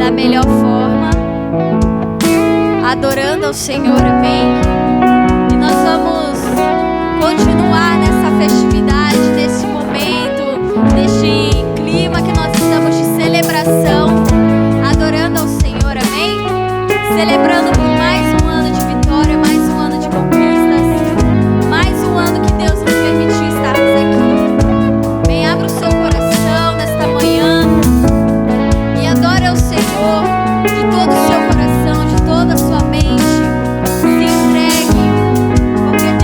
da melhor forma, adorando ao Senhor, amém? E nós vamos continuar nessa festividade, nesse momento, neste clima que nós estamos de celebração, adorando ao Senhor, amém? Celebrando por mais um ano de vitória, mais um ano de conquistas, mais um ano que Deus nos permitiu estarmos aqui. Bem, abra o seu coração nesta manhã e adore ao Senhor de todo o seu coração, de toda a sua mente. Se entregue, porque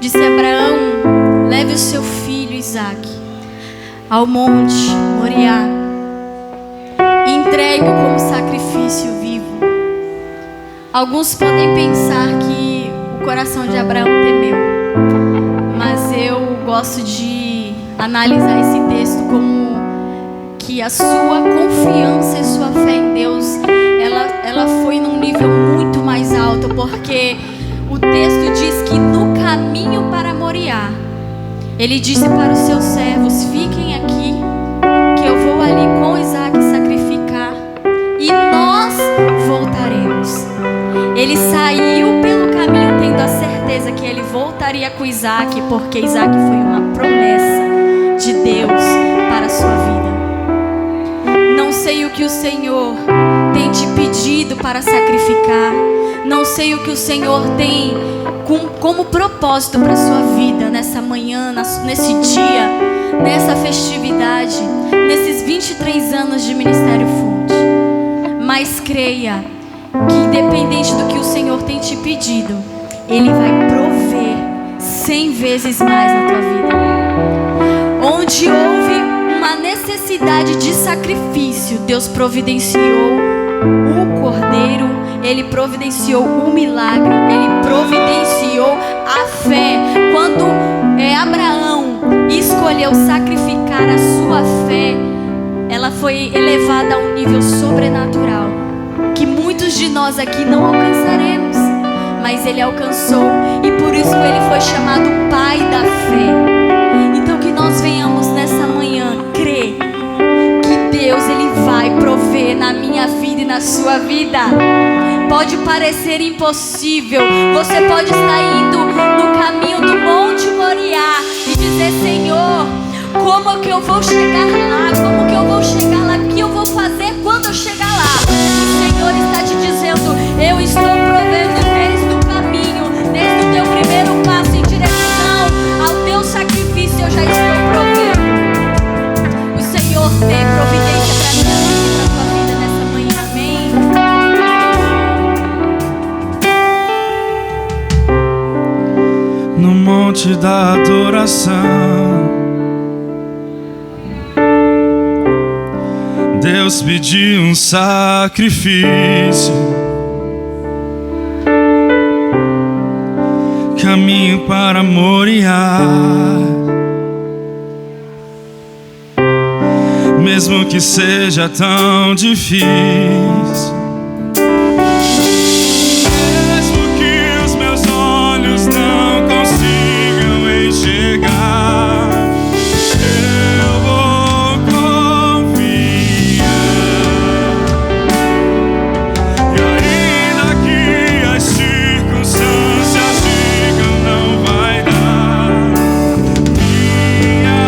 disse a Abraão: leve o seu filho Isaque ao monte Moriá e entregue-o como sacrifício vivo. Alguns podem pensar que o coração de Abraão temeu, mas eu gosto de analisar esse texto como que a sua confiança e sua fé em Deus, ela foi num nível muito mais alto, porque o texto diz que no caminho para Moriá, ele disse para os seus servos: fiquem aqui, que eu vou ali com Isaque sacrificar e nós voltaremos. Ele saiu pelo caminho tendo a certeza que ele voltaria com Isaque, porque Isaque foi uma promessa de Deus para a sua vida. Não sei o que o Senhor tem te pedido para sacrificar. Não sei o que o Senhor tem como propósito para a sua vida nessa manhã, nesse dia, nessa festividade, nesses 23 anos de Ministério Fonte. Mas creia que independente do que o Senhor tem te pedido, Ele vai prover 100 vezes mais na tua vida. Onde houve uma necessidade de sacrifício, Deus providenciou o cordeiro, Ele providenciou o milagre, Ele providenciou a fé. Quando Abraão escolheu sacrificar a sua fé, ela foi elevada a um nível sobrenatural que muitos de nós aqui não alcançaremos, mas ele alcançou, e por isso ele foi chamado Pai da Fé. Então que nós venhamos nessa manhã crer que Deus, Ele vai prover na minha vida e na sua vida. Pode parecer impossível, você pode estar indo no caminho do Monte Moriá e dizer: Senhor, como que eu vou chegar lá? Como que eu vou chegar lá? O que eu vou fazer quando eu chegar lá? O Senhor está te dizendo: eu estou provendo desde o caminho, desde o teu primeiro passo em direção ao teu sacrifício, eu já estou provendo. O Senhor tem providência para minha vida e para tua vida nessa manhã, amém? No monte da adoração, Deus pediu um sacrifício. Caminho para Moriá, mesmo que seja tão difícil, mesmo que os meus olhos não consigam enxergar, eu vou confiar. E ainda que as circunstâncias digam não vai dar, minha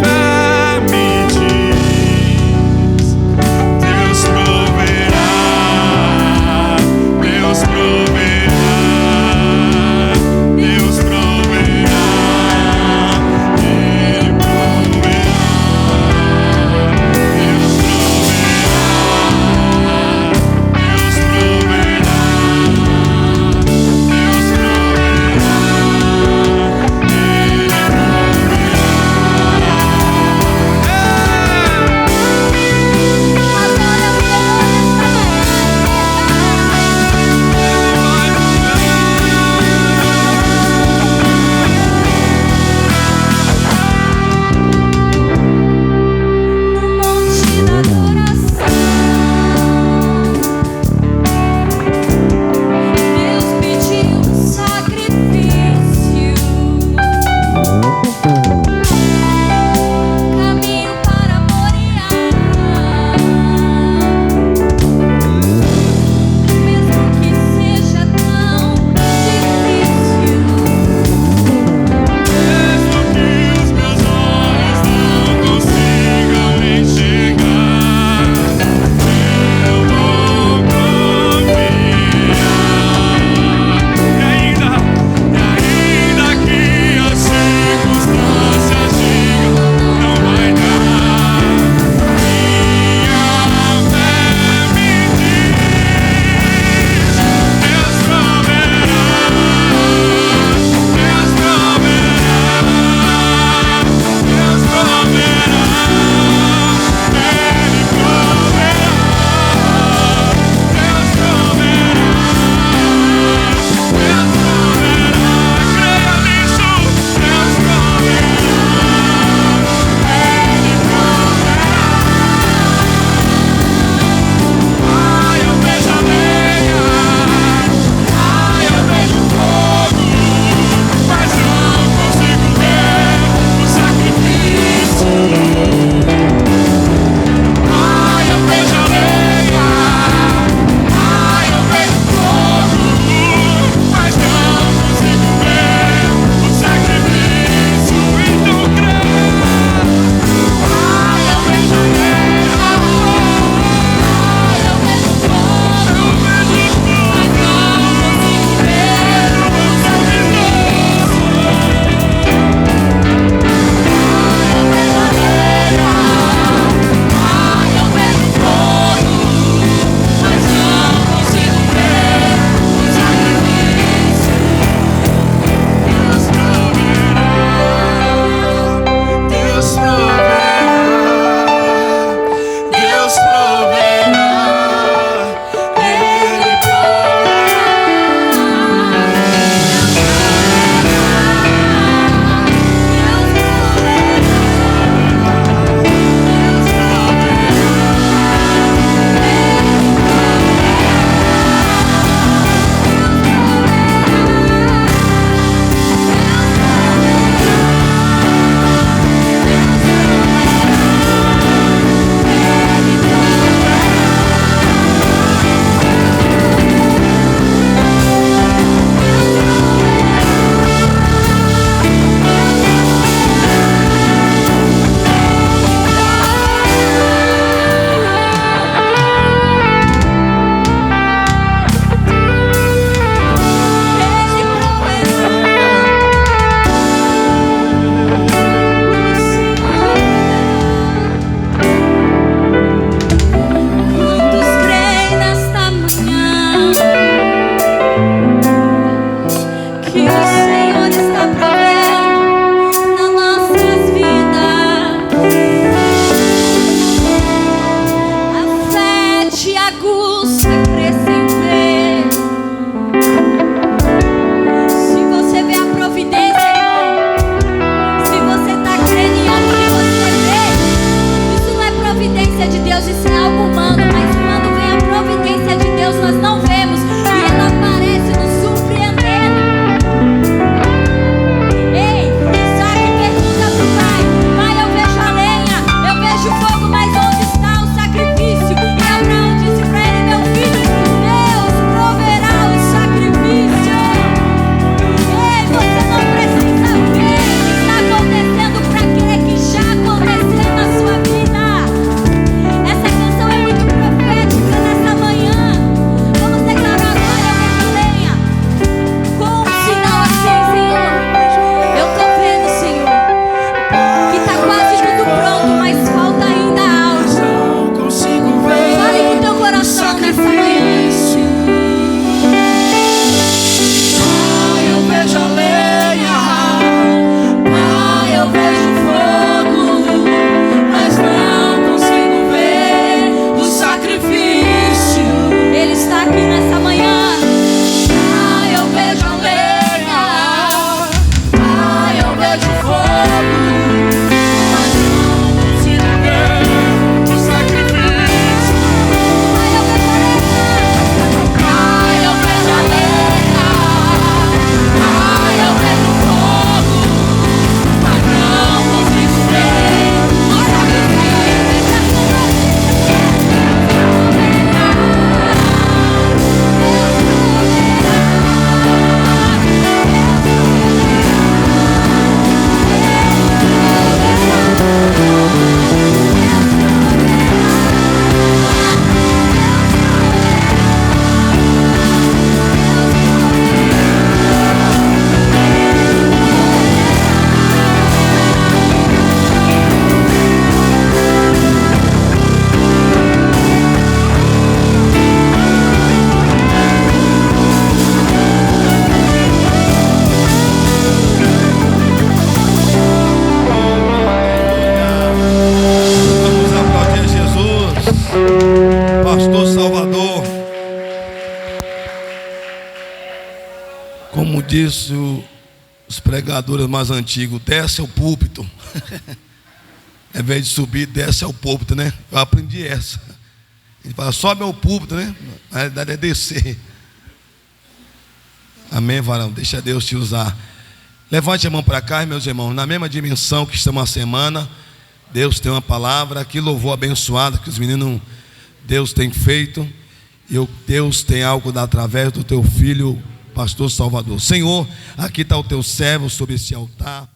fé me diz: Deus proverá. disse os pregadores mais antigos, desce ao púlpito. Ao invés de subir, desce ao púlpito, né? Eu aprendi essa. Ele fala, sobe ao púlpito, né? Na realidade é descer. Amém, varão? Deixa Deus te usar. Levante a mão para cá, meus irmãos. Na mesma dimensão que estamos a semana, Deus tem uma palavra. Que louvor abençoado que os meninos, Deus tem feito. E Deus tem algo através do teu filho, pastor Salvador. Senhor, aqui está o teu servo sobre esse altar.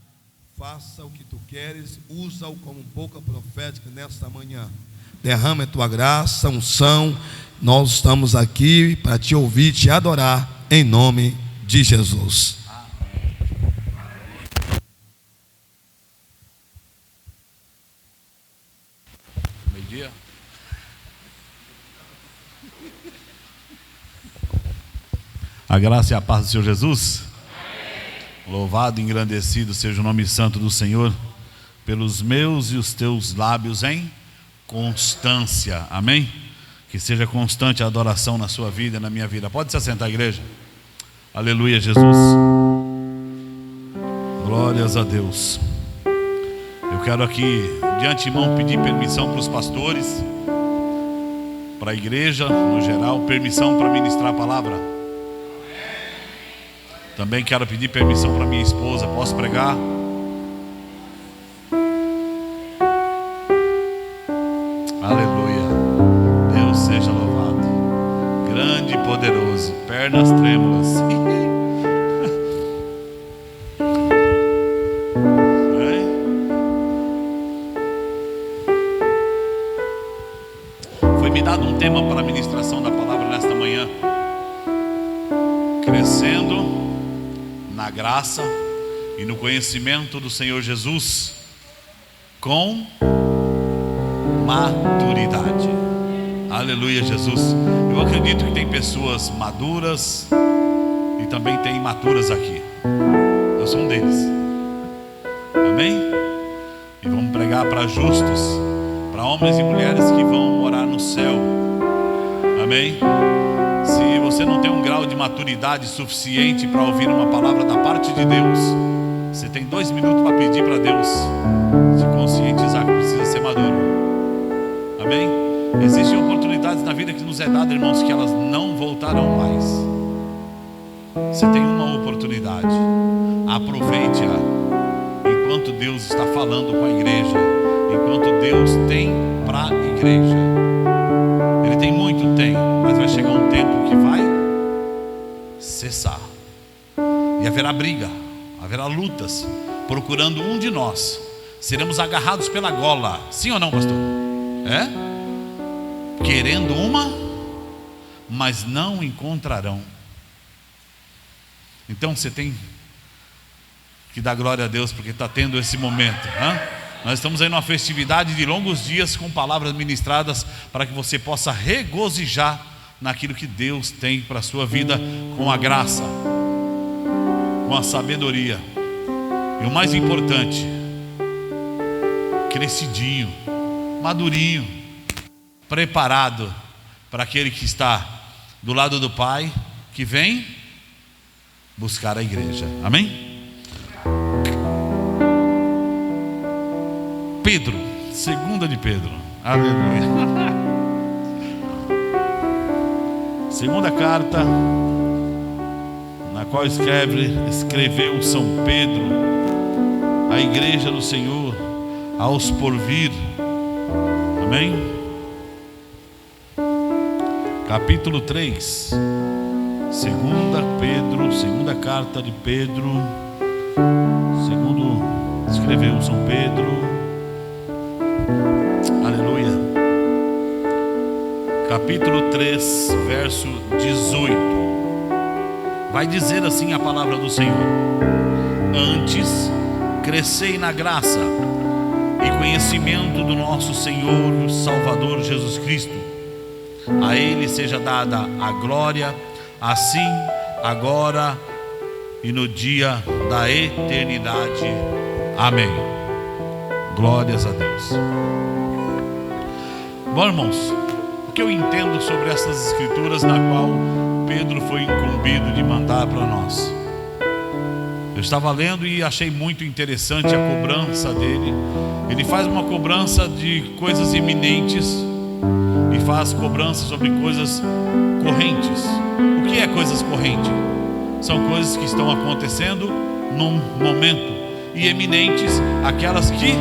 Faça o que tu queres, usa-o como boca profética nesta manhã. Derrama a tua graça, unção. Nós estamos aqui para te ouvir, te adorar, em nome de Jesus. Meio-dia. A graça e a paz do Senhor Jesus. Louvado e engrandecido seja o nome santo do Senhor, pelos meus e os teus lábios em constância. Amém? Que seja constante a adoração na sua vida e na minha vida. Pode se assentar, igreja. Aleluia, Jesus. Glórias a Deus. Eu quero aqui de antemão pedir permissão para os pastores, para a igreja no geral, permissão para ministrar a palavra. Também quero pedir permissão para minha esposa. Posso pregar? Aleluia. Deus seja louvado. Grande e poderoso. Pernas trêmulas. Foi me dado um tema para a ministração da palavra nesta manhã. Crescendo na graça e no conhecimento do Senhor Jesus com maturidade. Aleluia, Jesus. Eu acredito que tem pessoas maduras e também tem imaturas aqui. Eu sou um deles. Amém? E vamos pregar para justos, para homens e mulheres que vão morar no céu. Amém? Se você não tem um grau de maturidade suficiente para ouvir uma palavra da parte de Deus, você tem 2 minutos para pedir para Deus te conscientizar que precisa ser maduro. Amém? Existem oportunidades na vida que nos é dada, irmãos, que elas não voltarão mais. Você tem uma oportunidade, aproveite-a enquanto Deus está falando com a igreja, enquanto Deus tem para a igreja. Ele tem muito, tem, mas vai chegar um tempo que vai cessar. E haverá briga, haverá lutas, procurando um de nós. Seremos agarrados pela gola. Sim ou não, pastor? É? Querendo uma, mas não encontrarão. Então você tem que dar glória a Deus porque está tendo esse momento. Nós estamos aí numa festividade de longos dias com palavras ministradas para que você possa regozijar naquilo que Deus tem para a sua vida, com a graça, com a sabedoria e o mais importante, crescidinho, madurinho, preparado para aquele que está do lado do Pai, que vem buscar a igreja. Amém? Pedro, 2 de Pedro, aleluia. Segunda carta, na qual escreveu São Pedro, a igreja do Senhor, aos porvir. Amém? Capítulo 3, segunda carta de Pedro, segundo escreveu São Pedro. Aleluia. Capítulo 3, verso 18. Vai dizer assim a palavra do Senhor: antes, crescei na graça e conhecimento do nosso Senhor Salvador Jesus Cristo. A Ele seja dada a glória, assim, agora e no dia da eternidade. Amém. Glórias a Deus. Bom, irmãos, o que eu entendo sobre essas escrituras na qual Pedro foi incumbido de mandar para nós? Eu estava lendo e achei muito interessante a cobrança dele. Ele faz uma cobrança de coisas iminentes e faz cobrança sobre coisas correntes. O que é coisas correntes? São coisas que estão acontecendo num momento, e eminentes, aquelas que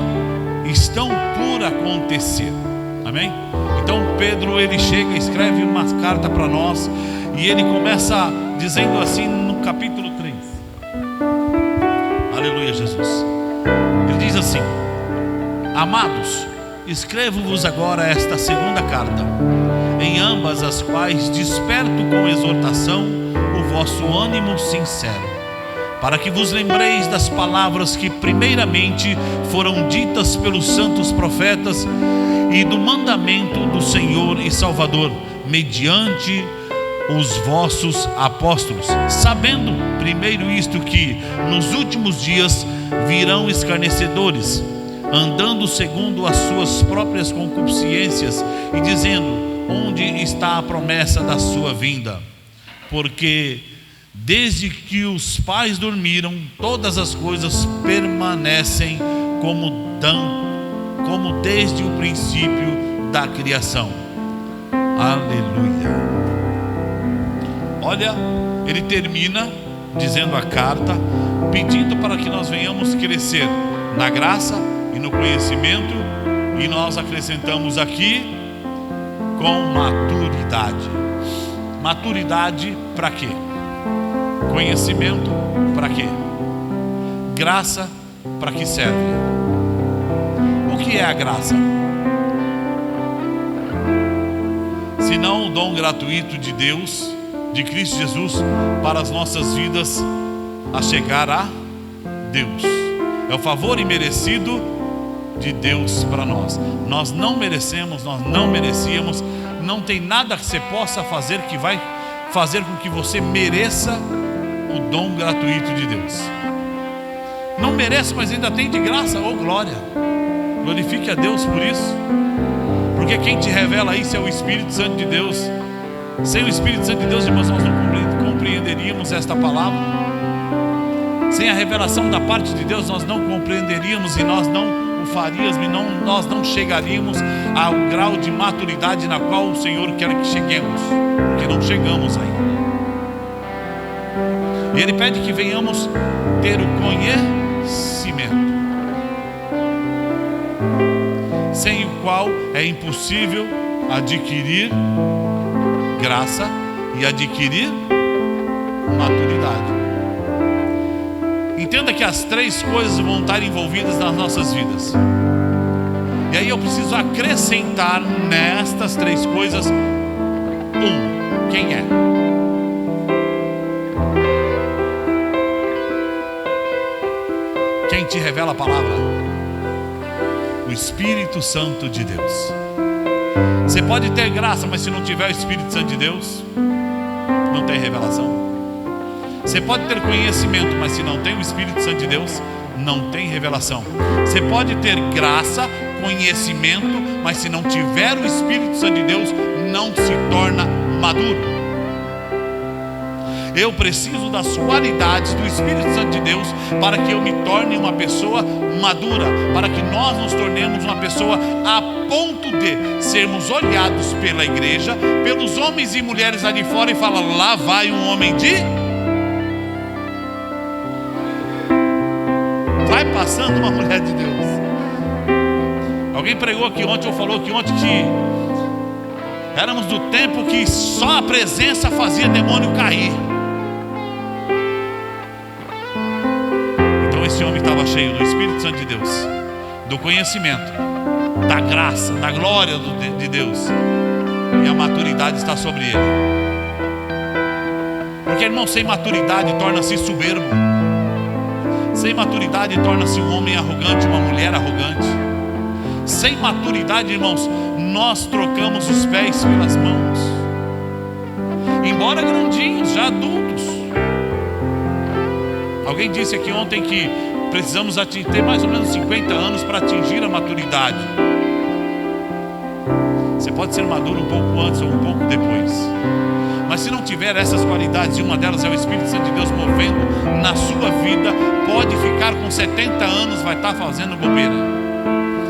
estão por acontecer. Amém? Então Pedro, ele chega e escreve uma carta para nós, e ele começa dizendo assim no capítulo 3. Aleluia, Jesus. Ele diz assim: amados, escrevo-vos agora esta segunda carta, em ambas as quais desperto com exortação o vosso ânimo sincero, para que vos lembreis das palavras que primeiramente foram ditas pelos santos profetas, e do mandamento do Senhor e Salvador, mediante os vossos apóstolos, sabendo primeiro isto, que nos últimos dias virão escarnecedores, andando segundo as suas próprias concupiscências, e dizendo: onde está a promessa da sua vinda? Porque desde que os pais dormiram, todas as coisas permanecem como desde o princípio da criação. Aleluia. Olha, ele termina dizendo a carta, pedindo para que nós venhamos crescer na graça e no conhecimento, e nós acrescentamos aqui, com maturidade. Maturidade para quê? Conhecimento para quê? Graça para que serve? O que é a graça? Se não o dom gratuito de Deus, de Cristo Jesus, para as nossas vidas a chegar a Deus. É o favor imerecido de Deus para nós. Nós não merecemos, nós não merecíamos. Não tem nada que você possa fazer que vai fazer com que você mereça o dom gratuito de Deus. Não merece, mas ainda tem de graça. Oh glória, glorifique a Deus por isso, porque quem te revela isso é o Espírito Santo de Deus. Sem o Espírito Santo de Deus, irmãos, nós não compreenderíamos esta palavra. Sem a revelação da parte de Deus, nós não compreenderíamos, e nós não o faríamos, e nós não chegaríamos ao grau de maturidade na qual o Senhor quer que cheguemos, porque não chegamos ainda. E Ele pede que venhamos ter o conhecimento, sem o qual é impossível adquirir graça e adquirir maturidade. Entenda que as três coisas vão estar envolvidas nas nossas vidas. E aí eu preciso acrescentar nestas três coisas quem é? Quem te revela a palavra? O Espírito Santo de Deus. Você pode ter graça, mas se não tiver o Espírito Santo de Deus, não tem revelação. Você pode ter conhecimento, mas se não tem o Espírito Santo de Deus, não tem revelação. Você pode ter graça, conhecimento, mas se não tiver o Espírito Santo de Deus, não se torna maduro. Eu preciso das qualidades do Espírito Santo de Deus para que eu me torne uma pessoa madura, para que nós nos tornemos uma pessoa a ponto de sermos olhados pela igreja, pelos homens e mulheres ali fora, e falar: lá vai um homem de... vai passando uma mulher de Deus. Alguém pregou aqui ontem, ou falou aqui ontem, que éramos do tempo que só a presença fazia demônio cair. Então esse homem estava cheio do Espírito Santo de Deus, do conhecimento, da graça, da glória de Deus, e a maturidade está sobre ele. Porque, irmão, sem maturidade torna-se soberbo. Sem maturidade torna-se um homem arrogante, uma mulher arrogante. Sem maturidade, irmãos, nós trocamos os pés pelas mãos. Embora grandinhos, já adultos. Alguém disse aqui ontem que precisamos ter mais ou menos 50 anos para atingir a maturidade. Você pode ser maduro um pouco antes ou um pouco depois, Mas se não tiver essas qualidades, e uma delas é o Espírito Santo de Deus movendo na sua vida, pode ficar com 70 anos, vai estar fazendo bobeira,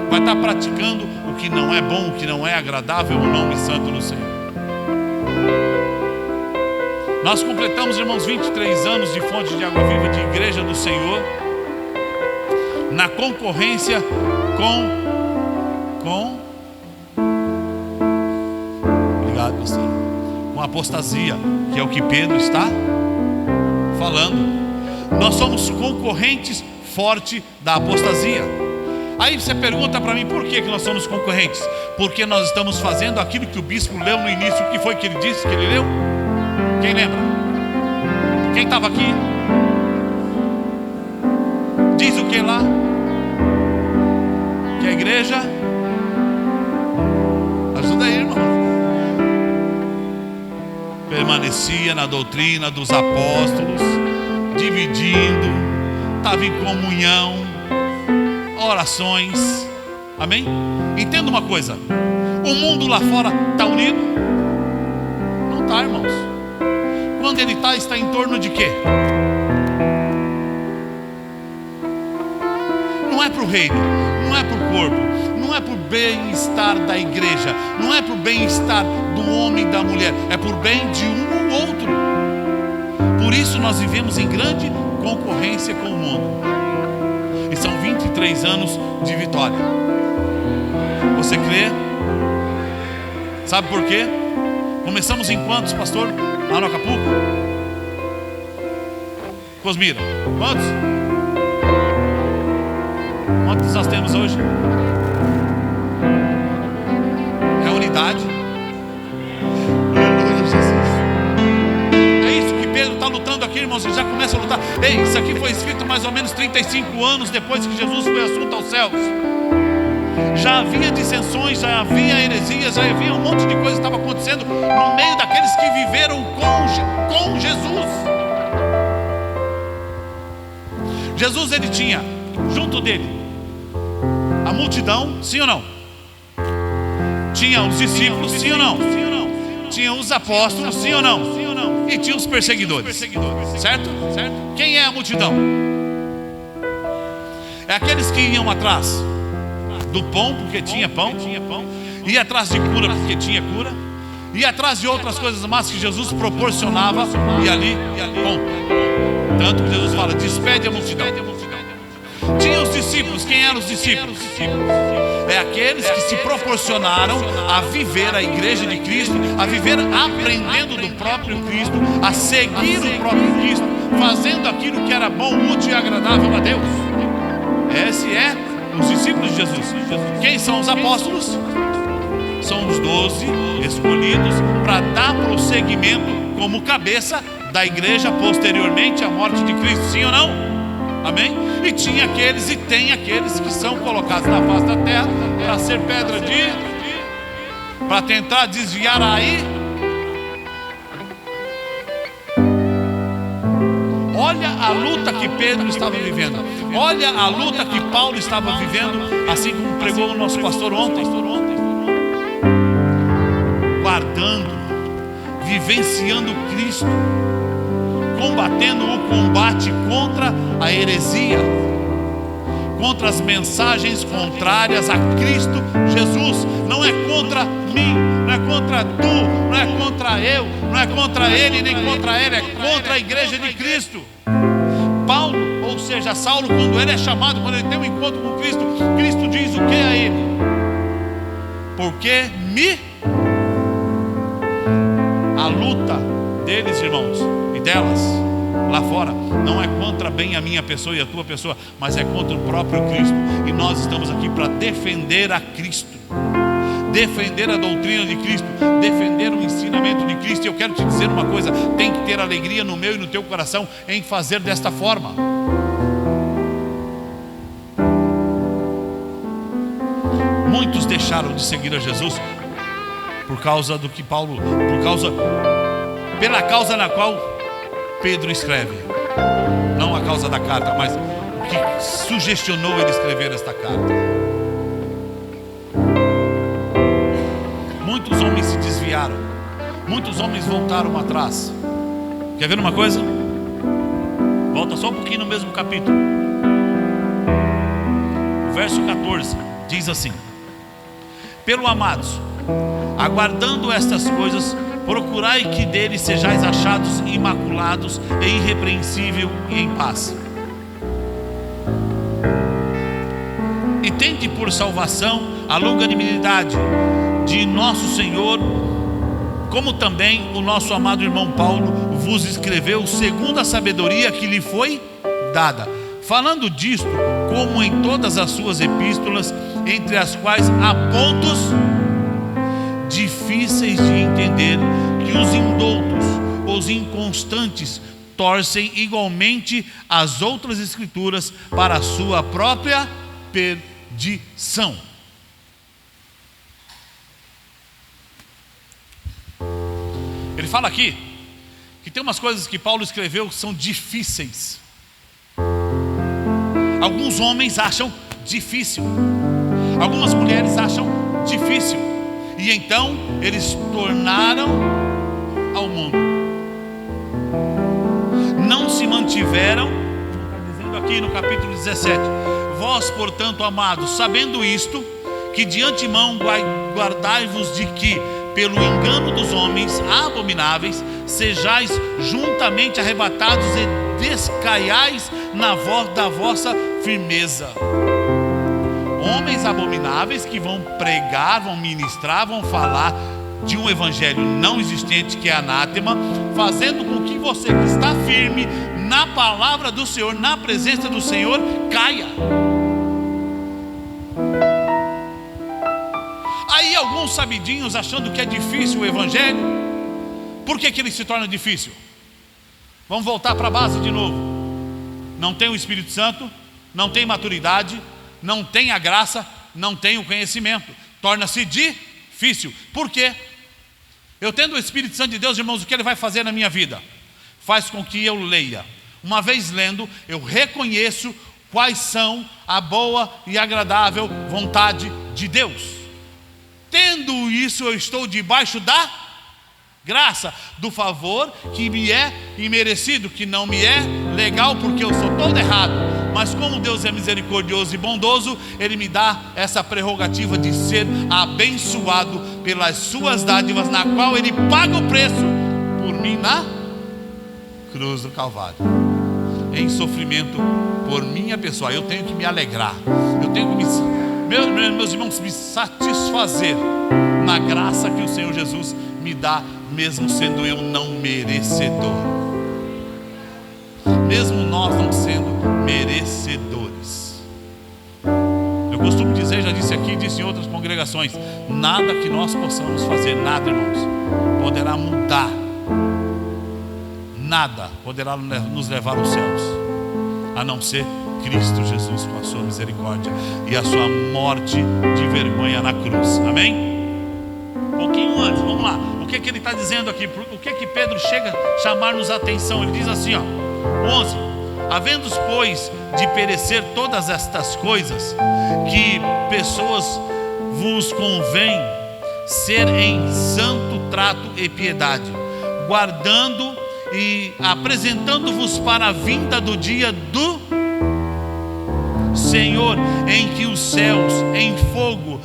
vai estar praticando o que não é bom, o que não é agradável, o nome santo do Senhor. Nós completamos, irmãos, 23 anos de Fonte de Água Viva, de Igreja do Senhor, na concorrência obrigado, pastor, com a apostasia, que é o que Pedro está falando. Nós somos concorrentes forte da apostasia. Aí você pergunta para mim, por que nós somos concorrentes? Porque nós estamos fazendo aquilo que o bispo leu no início. O que foi que ele disse que ele leu? Quem lembra? Quem estava aqui? Diz o que lá? Que a igreja, ajuda aí, irmão, permanecia na doutrina dos apóstolos, dividindo, estava em comunhão, orações. Amém? Entenda uma coisa: o mundo lá fora está unido? Não está, irmãos. Quando ele está em torno de quê? Não é para o reino, não é para o corpo, não é para o bem-estar da igreja, não é para o bem-estar do homem e da mulher, é por bem de um ou outro. Por isso nós vivemos em grande concorrência com o mundo. E são 23 anos de vitória. Você crê? Sabe por quê? Começamos em quantos, pastor? Lá no Acapulco? Cosmira, quantos? Quantos nós temos hoje? É unidade. Aleluia, Jesus. É isso que Pedro está lutando aqui, irmãos. Ele já começa a lutar. Ei, isso aqui foi escrito mais ou menos 35 anos depois que Jesus foi assunto aos céus. Já havia dissensões, já havia heresias, já havia um monte de coisa que estava acontecendo no meio daqueles que viveram com Jesus. Jesus, ele tinha junto dele a multidão, sim ou não? Tinha os discípulos, sim ou não? Tinha os apóstolos, sim ou não? E tinha os perseguidores, certo? Quem é a multidão? É aqueles que iam atrás do pão, porque tinha pão, ia atrás de cura, porque tinha cura, ia atrás de outras coisas mais que Jesus proporcionava, e ali, ponto. Tanto que Jesus fala: despede a multidão. Tinha os discípulos. Quem eram os discípulos? É aqueles que se proporcionaram a viver a igreja de Cristo, a viver aprendendo do próprio Cristo, a seguir o próprio Cristo, fazendo aquilo que era bom, útil e agradável a Deus. Esse é os discípulos de Jesus. Quem são os apóstolos? São os 12 escolhidos para dar prosseguimento como cabeça da igreja posteriormente à morte de Cristo, sim ou não? Amém? E tinha aqueles, e tem aqueles que são colocados na face da terra para ser pedra para tentar desviar aí. Olha a luta que Pedro estava vivendo, olha a luta que Paulo estava vivendo, assim como pregou o nosso pastor ontem. Guardando, vivenciando Cristo, combatendo o combate contra a heresia, contra as mensagens contrárias a Cristo Jesus. Não é contra mim, não é contra tu, não é contra eu, não é contra ele nem contra ele, é contra a igreja de Cristo. Paulo, ou seja, Saulo, quando ele é chamado, quando ele tem um encontro com Cristo, Cristo diz o que a ele? Porque a luta deles, irmãos, e delas lá fora, não é contra bem a minha pessoa e a tua pessoa, mas é contra o próprio Cristo. E nós estamos aqui para defender a Cristo, defender a doutrina de Cristo, defender o ensinamento de Cristo. E eu quero te dizer uma coisa: tem que ter alegria no meu e no teu coração em fazer desta forma. Muitos deixaram de seguir a Jesus por causa do que Paulo, pela causa na qual Pedro escreve, não a causa da carta, mas o que sugestionou ele escrever esta carta. Muitos homens se desviaram, muitos homens voltaram atrás. Quer ver uma coisa? Volta só um pouquinho no mesmo capítulo. O verso 14 diz assim: pelo amados, aguardando estas coisas, procurai que deles sejais achados imaculados e irrepreensível e em paz. E tende por salvação a longanimidade de nosso Senhor, como também o nosso amado irmão Paulo vos escreveu segundo a sabedoria que lhe foi dada, falando disto, como em todas as suas epístolas, entre as quais há pontos difíceis de entender, que os indoutos, os inconstantes, torcem igualmente as outras escrituras para a sua própria perdição. Ele fala aqui que tem umas coisas que Paulo escreveu que são difíceis. Alguns homens acham difícil, algumas mulheres acham difícil, e então eles tornaram ao mundo. Não se mantiveram, está dizendo aqui no capítulo 17: vós, portanto, amados, sabendo isto, que de antemão guardai-vos de que, pelo engano dos homens abomináveis, sejais juntamente arrebatados e descaiais na voz da vossa firmeza. Homens abomináveis que vão pregar, vão ministrar, vão falar de um evangelho não existente, que é anátema, fazendo com que você que está firme na palavra do Senhor, na presença do Senhor, caia. Aí alguns sabidinhos achando que é difícil o evangelho. Por que ele se torna difícil? Vamos voltar para a base de novo. Não tem o Espírito Santo, não tem maturidade, não tem a graça, não tem o conhecimento. Torna-se difícil. Por quê? Eu tendo o Espírito Santo de Deus, irmãos, o que ele vai fazer na minha vida? Faz com que eu leia. Uma vez lendo, eu reconheço quais são a boa e agradável vontade de Deus. Tendo isso, eu estou debaixo da graça, do favor que me é imerecido, que não me é legal porque eu sou todo errado, mas como Deus é misericordioso e bondoso, Ele me dá essa prerrogativa de ser abençoado pelas suas dádivas, na qual Ele paga o preço por mim na cruz do Calvário, em sofrimento por minha pessoa. Eu tenho que me alegrar, eu tenho que meus irmãos, me satisfazer na graça que o Senhor Jesus me dá, mesmo sendo eu não merecedor, mesmo nós não sendo merecedores. Eu costumo dizer, já disse aqui, disse em outras congregações, nada que nós possamos fazer, nada, irmãos, poderá mudar, nada poderá nos levar aos céus, a não ser Cristo Jesus, com a sua misericórdia e a sua morte de vergonha na cruz. Amém? Um pouquinho antes, vamos lá. O que ele está dizendo aqui? O que Pedro chega a chamar-nos a atenção? Ele diz assim, 11: havendo, pois, de perecer todas estas coisas, que pessoas vos convém ser em santo trato e piedade, guardando e apresentando-vos para a vinda do dia do Senhor, em que os céus em fogo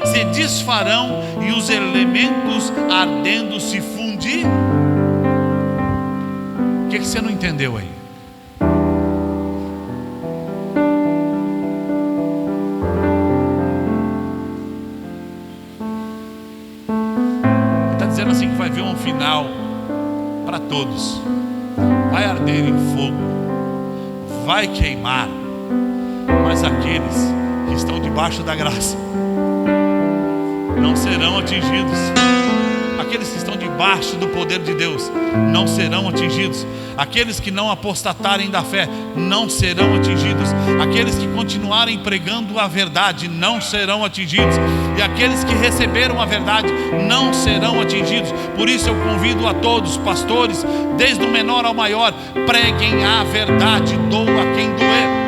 se desfarão e os elementos ardendo se fundir. O que você não entendeu aí? Ele está dizendo assim que vai haver um final para todos, vai arder em fogo, vai queimar, mas aqueles que estão debaixo da graça não serão atingidos. Aqueles que estão debaixo do poder de Deus não serão atingidos. Aqueles que não apostatarem da fé não serão atingidos. Aqueles que continuarem pregando a verdade não serão atingidos. E aqueles que receberam a verdade não serão atingidos. Por isso eu convido a todos, pastores, desde o menor ao maior, preguem a verdade, doa quem doer.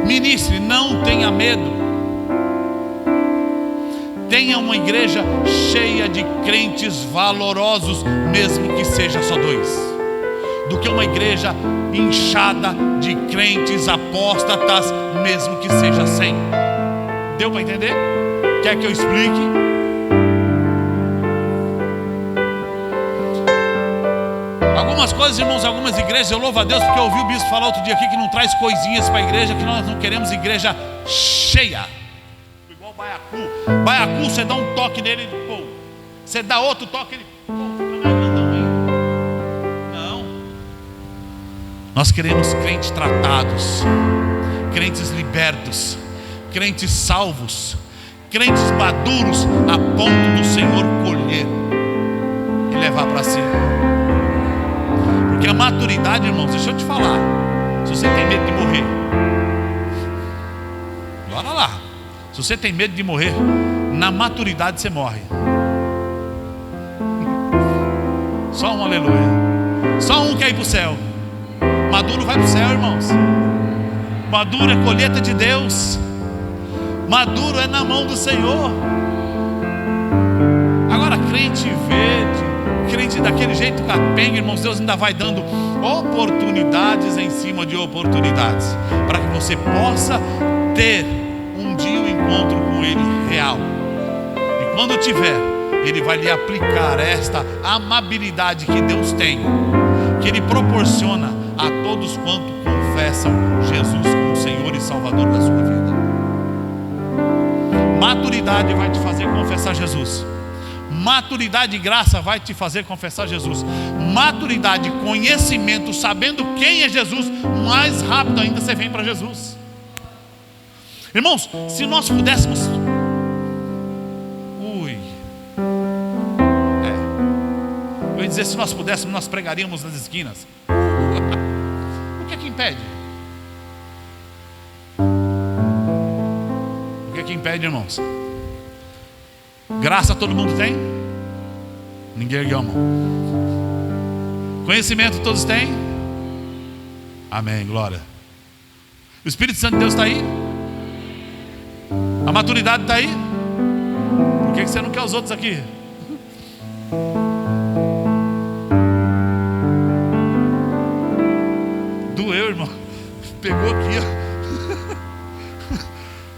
Ministre, não tenha medo. Tenha uma igreja cheia de crentes valorosos, mesmo que seja só 2, do que uma igreja inchada de crentes apóstatas, mesmo que seja 100. Deu para entender? Quer que eu explique? Algumas coisas, irmãos, algumas igrejas, eu louvo a Deus porque eu ouvi o bispo falar outro dia aqui que não traz coisinhas para a igreja, que nós não queremos igreja cheia. Igual baiacu. Baiacu, você dá um toque nele, ele, pô. Você dá outro toque, ele, pô, fica mais grandão aí. Não. Nós queremos crentes tratados, crentes libertos, crentes salvos, crentes maduros, a ponto do Senhor colher e levar para si. Porque a maturidade, irmãos, deixa eu te falar, se você tem medo de morrer, bora lá. Se você tem medo de morrer, na maturidade você morre. Só um aleluia. Só um quer ir para o céu. Maduro vai para o céu, irmãos. Maduro é colheita de Deus. Maduro é na mão do Senhor. Agora, crente verde, crente daquele jeito capenga, irmãos, Deus ainda vai dando oportunidades em cima de oportunidades, para que você possa ter um dia um encontro com Ele real. E quando tiver, Ele vai lhe aplicar esta amabilidade que Deus tem, que Ele proporciona a todos quanto confessam Jesus como Senhor e Salvador da sua vida. Maturidade vai te fazer confessar Jesus. Maturidade e graça vai te fazer confessar Jesus. Maturidade, conhecimento, sabendo quem é Jesus, mais rápido ainda você vem para Jesus. Irmãos, se nós pudéssemos, eu ia dizer, se nós pudéssemos, nós pregaríamos nas esquinas. O que é que impede? O que é que impede, irmãos? Graça todo mundo tem? Ninguém ergueu a mão. Conhecimento todos têm? Amém, glória. O Espírito Santo de Deus está aí? A maturidade está aí? Por que você não quer os outros aqui? Doeu, irmão. Pegou aqui, ó.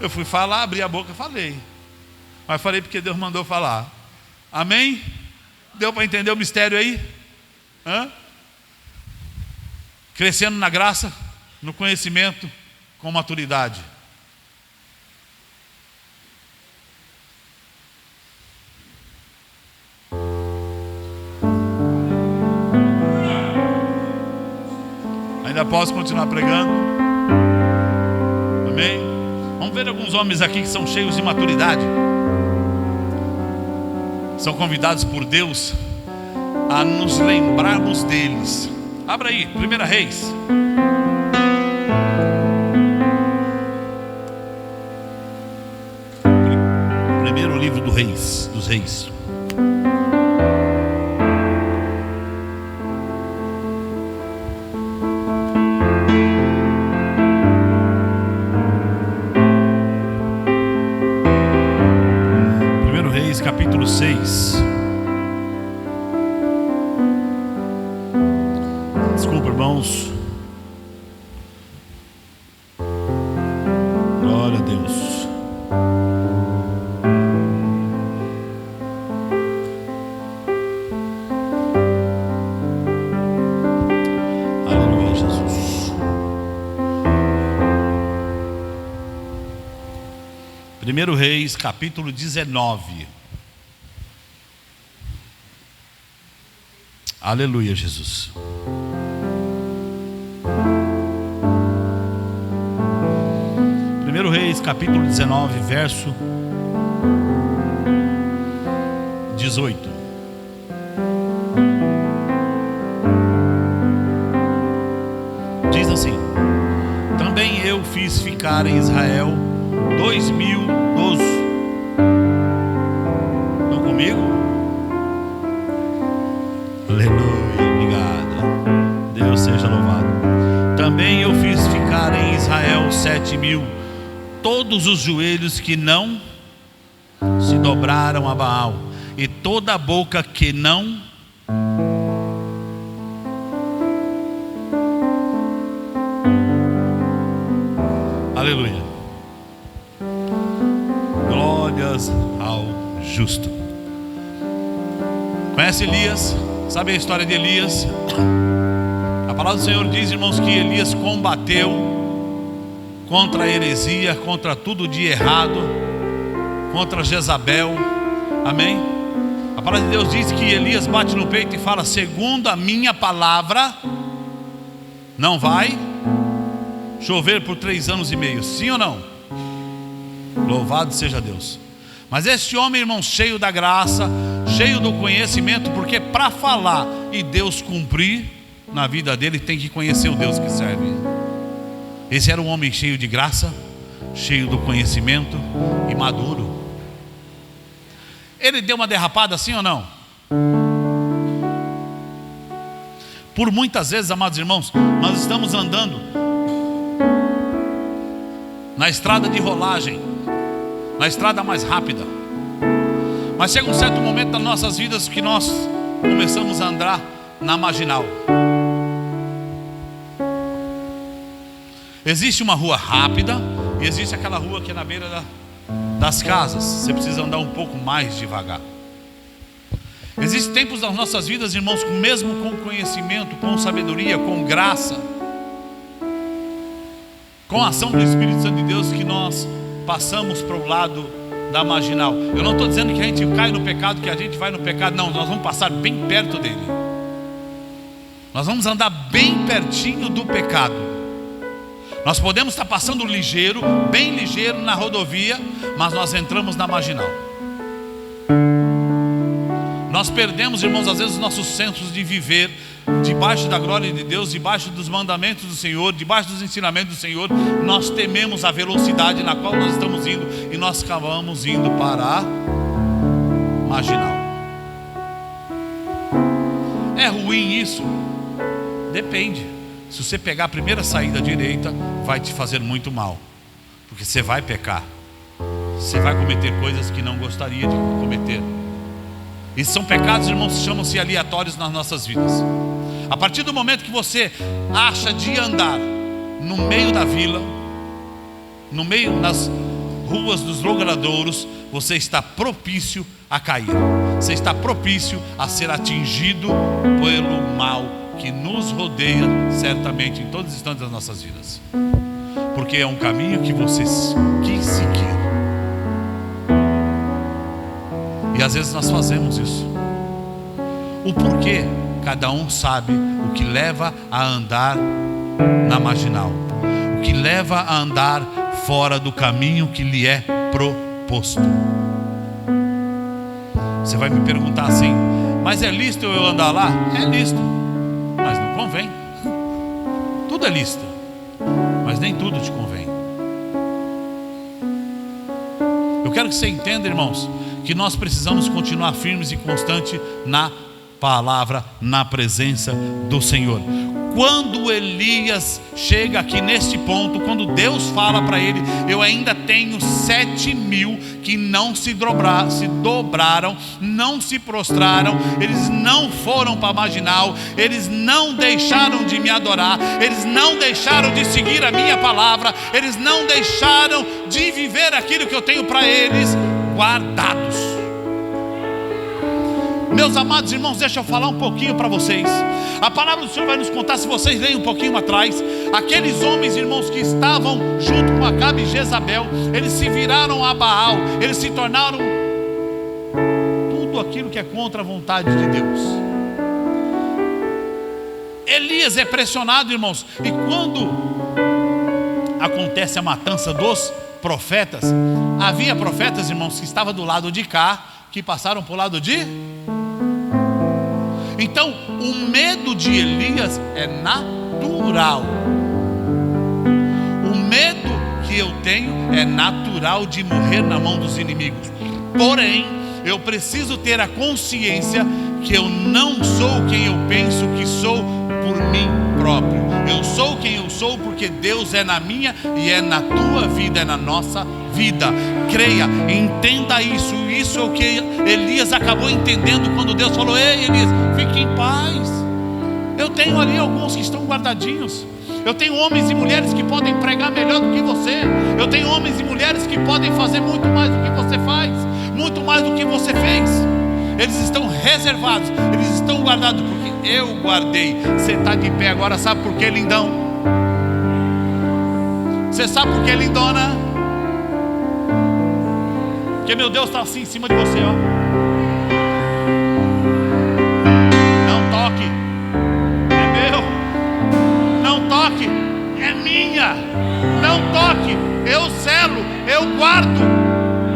Eu fui falar, abri a boca, falei. Mas falei porque Deus mandou falar. Amém? Deu para entender o mistério aí? Hã? Crescendo na graça, no conhecimento, com maturidade. Ainda posso continuar pregando? Amém? Vamos ver alguns homens aqui que são cheios de maturidade. São convidados por Deus a nos lembrarmos deles. Abra aí, 1 Reis. Primeiro livro dos reis. Capítulo 6. Desculpa, irmãos. Glória a Deus. Aleluia, Jesus. 1 Reis, capítulo 19. Aleluia, Jesus. Primeiro Reis, capítulo 19, verso 18. Diz assim: também eu fiz ficar em Israel 2.000 dos... Estão comigo? Aleluia, obrigado. Deus seja louvado. Também eu fiz ficar em Israel 7.000, todos os joelhos que não se dobraram a Baal, e toda a boca que não aleluia, glórias ao justo. Conhece Elias? Sabe a história de Elias? A palavra do Senhor diz, irmãos, que Elias combateu contra a heresia, contra tudo de errado, contra Jezabel. Amém? A palavra de Deus diz que Elias bate no peito e fala: segundo a minha palavra, não vai chover por 3 anos e meio. Sim ou não? Louvado seja Deus. Mas este homem, irmão, cheio da graça, cheio do conhecimento, porque para falar e Deus cumprir na vida dele, tem que conhecer o Deus que serve. Esse era um homem cheio de graça, cheio do conhecimento e maduro. Ele deu uma derrapada, sim ou não? Por muitas vezes, amados irmãos, nós estamos andando na estrada de rolagem, na estrada mais rápida, mas chega um certo momento das nossas vidas que nós começamos a andar na marginal. Existe uma rua rápida e existe aquela rua que é na beira das casas. Você precisa andar um pouco mais devagar. Existem tempos das nossas vidas, irmãos, mesmo com conhecimento, com sabedoria, com graça, com a ação do Espírito Santo de Deus, que nós passamos para o lado da marginal. Eu não estou dizendo que a gente cai no pecado, que a gente vai no pecado. Não, nós vamos passar bem perto dele. Nós vamos andar bem pertinho do pecado. Nós podemos estar passando ligeiro, bem ligeiro na rodovia, mas nós entramos na marginal. Nós perdemos, irmãos, às vezes os nossos sensos de viver debaixo da glória de Deus, debaixo dos mandamentos do Senhor, debaixo dos ensinamentos do Senhor. Nós tememos a velocidade na qual nós estamos indo e nós acabamos indo para a marginal. É ruim isso? Depende. Se você pegar a primeira saída direita, vai te fazer muito mal, porque você vai pecar, você vai cometer coisas que não gostaria de cometer. E são pecados, irmãos, que chamam-se aleatórios nas nossas vidas. A partir do momento que você acha de andar no meio da vila, no meio das ruas dos logradouros, você está propício a cair. Você está propício a ser atingido pelo mal que nos rodeia certamente em todos os instantes das nossas vidas, porque é um caminho que você quis seguir. E às vezes nós fazemos isso. O porquê, cada um sabe o que leva a andar na marginal, o que leva a andar fora do caminho que lhe é proposto. Você vai me perguntar assim: mas é lícito eu andar lá? É lícito, mas não convém. Tudo é lícito, mas nem tudo te convém. Eu quero que você entenda, irmãos, que nós precisamos continuar firmes e constantes na palavra, na presença do Senhor. Quando Elias chega aqui neste ponto, quando Deus fala para ele: eu ainda tenho 7.000 que não se dobraram, não se prostraram, eles não foram para a marginal, eles não deixaram de me adorar, eles não deixaram de seguir a minha palavra, eles não deixaram de viver aquilo que eu tenho para eles guardados. Meus amados irmãos, deixa eu falar um pouquinho para vocês. A palavra do Senhor vai nos contar, se vocês leem um pouquinho atrás, aqueles homens, irmãos, que estavam junto com Acabe e Jezabel, eles se viraram a Baal, eles se tornaram tudo aquilo que é contra a vontade de Deus. Elias é pressionado, irmãos, e quando acontece a matança dos profetas, havia profetas, irmãos, que estavam do lado de cá, que passaram para o lado de... Então, o medo de Elias é natural. O medo que eu tenho é natural de morrer na mão dos inimigos. Porém, eu preciso ter a consciência que eu não sou quem eu penso que sou por mim próprio. Eu sou quem eu sou porque Deus é na minha e é na tua vida, é na nossa vida. Creia, entenda isso. Isso é o que Elias acabou entendendo quando Deus falou: ei, Elias, fique em paz. Eu tenho ali alguns que estão guardadinhos. Eu tenho homens e mulheres que podem pregar melhor do que você. Eu tenho homens e mulheres que podem fazer muito mais do que você faz, muito mais do que você fez. Eles estão reservados, eles estão guardados, porque eu guardei. Você está de pé agora, sabe por que, lindão? Você sabe por que, lindona? Porque meu Deus está assim em cima de você, ó. Não toque, é meu. Não toque, é minha. Não toque, eu selo, eu guardo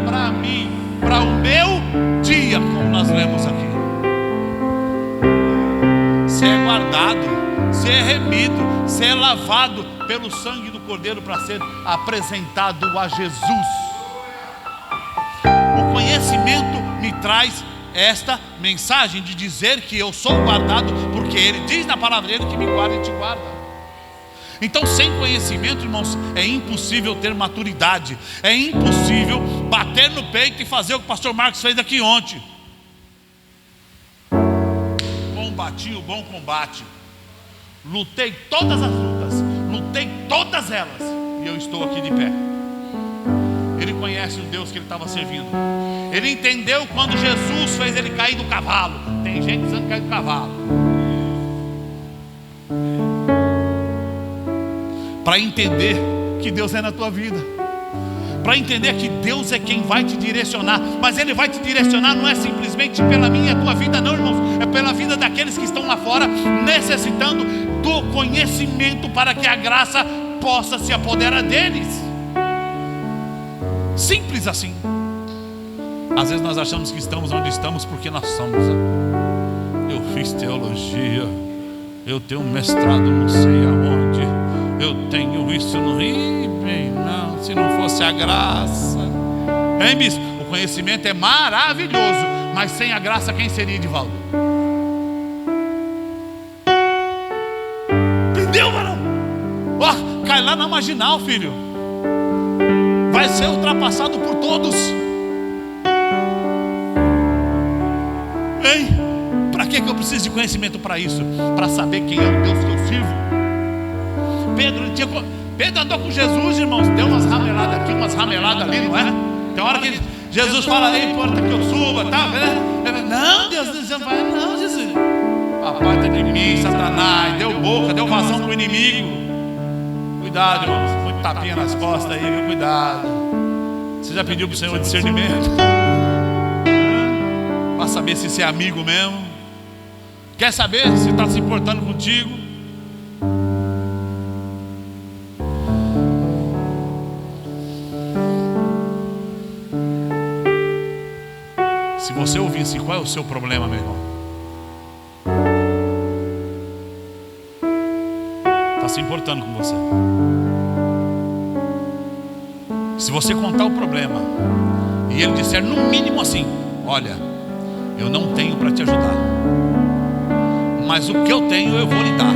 para mim, para o meu dia, como nós lemos aqui. Você é guardado, você é remido, você é lavado pelo sangue do Cordeiro para ser apresentado a Jesus. O conhecimento me traz esta mensagem de dizer que eu sou guardado, porque Ele diz na palavra dele que me guarda e te guarda. Então, sem conhecimento, irmãos, é impossível ter maturidade. É impossível bater no peito e fazer o que o pastor Marcos fez aqui ontem. Combati o bom combate, lutei todas as lutas, lutei todas elas, e eu estou aqui de pé. Ele conhece o Deus que ele estava servindo. Ele entendeu quando Jesus fez ele cair do cavalo. Tem gente dizendo que caiu do cavalo. Para entender que Deus é na tua vida, para entender que Deus é quem vai te direcionar. Mas Ele vai te direcionar não é simplesmente pela minha e a tua vida, não, irmãos. É pela vida daqueles que estão lá fora, necessitando do conhecimento para que a graça possa se apoderar deles. Simples assim. Às vezes nós achamos que estamos onde estamos porque nós somos. Eu fiz teologia, eu tenho um mestrado não sei aonde, eu tenho isso no Rio. Não, se não fosse a graça. Hein, bispo? O conhecimento é maravilhoso, mas sem a graça quem seria, Edivaldo? Entendeu, varão? Ó, cai lá na marginal, filho. Vai ser ultrapassado por todos. Hein? Para que eu preciso de conhecimento para isso? Para saber quem é o Deus que eu sirvo. Pedro andou com Jesus, irmãos. Deu umas rameladas aqui, umas rameladas ali, não é? Tem hora que Jesus fala: ei, importa que eu suba, tá? Não, Deus não vai, não, Jesus. Aparta de mim, Satanás. Deu boca, deu vazão pro inimigo. Cuidado, irmãos. Muito tapinha nas costas aí, viu? Cuidado. Você já pediu pro Senhor discernimento? Para saber se você é amigo mesmo? Quer saber se está se importando contigo? Se você ouvisse qual é o seu problema, meu irmão, está se importando com você. Se você contar o problema e ele disser no mínimo assim: olha, eu não tenho para te ajudar, mas o que eu tenho eu vou lhe dar.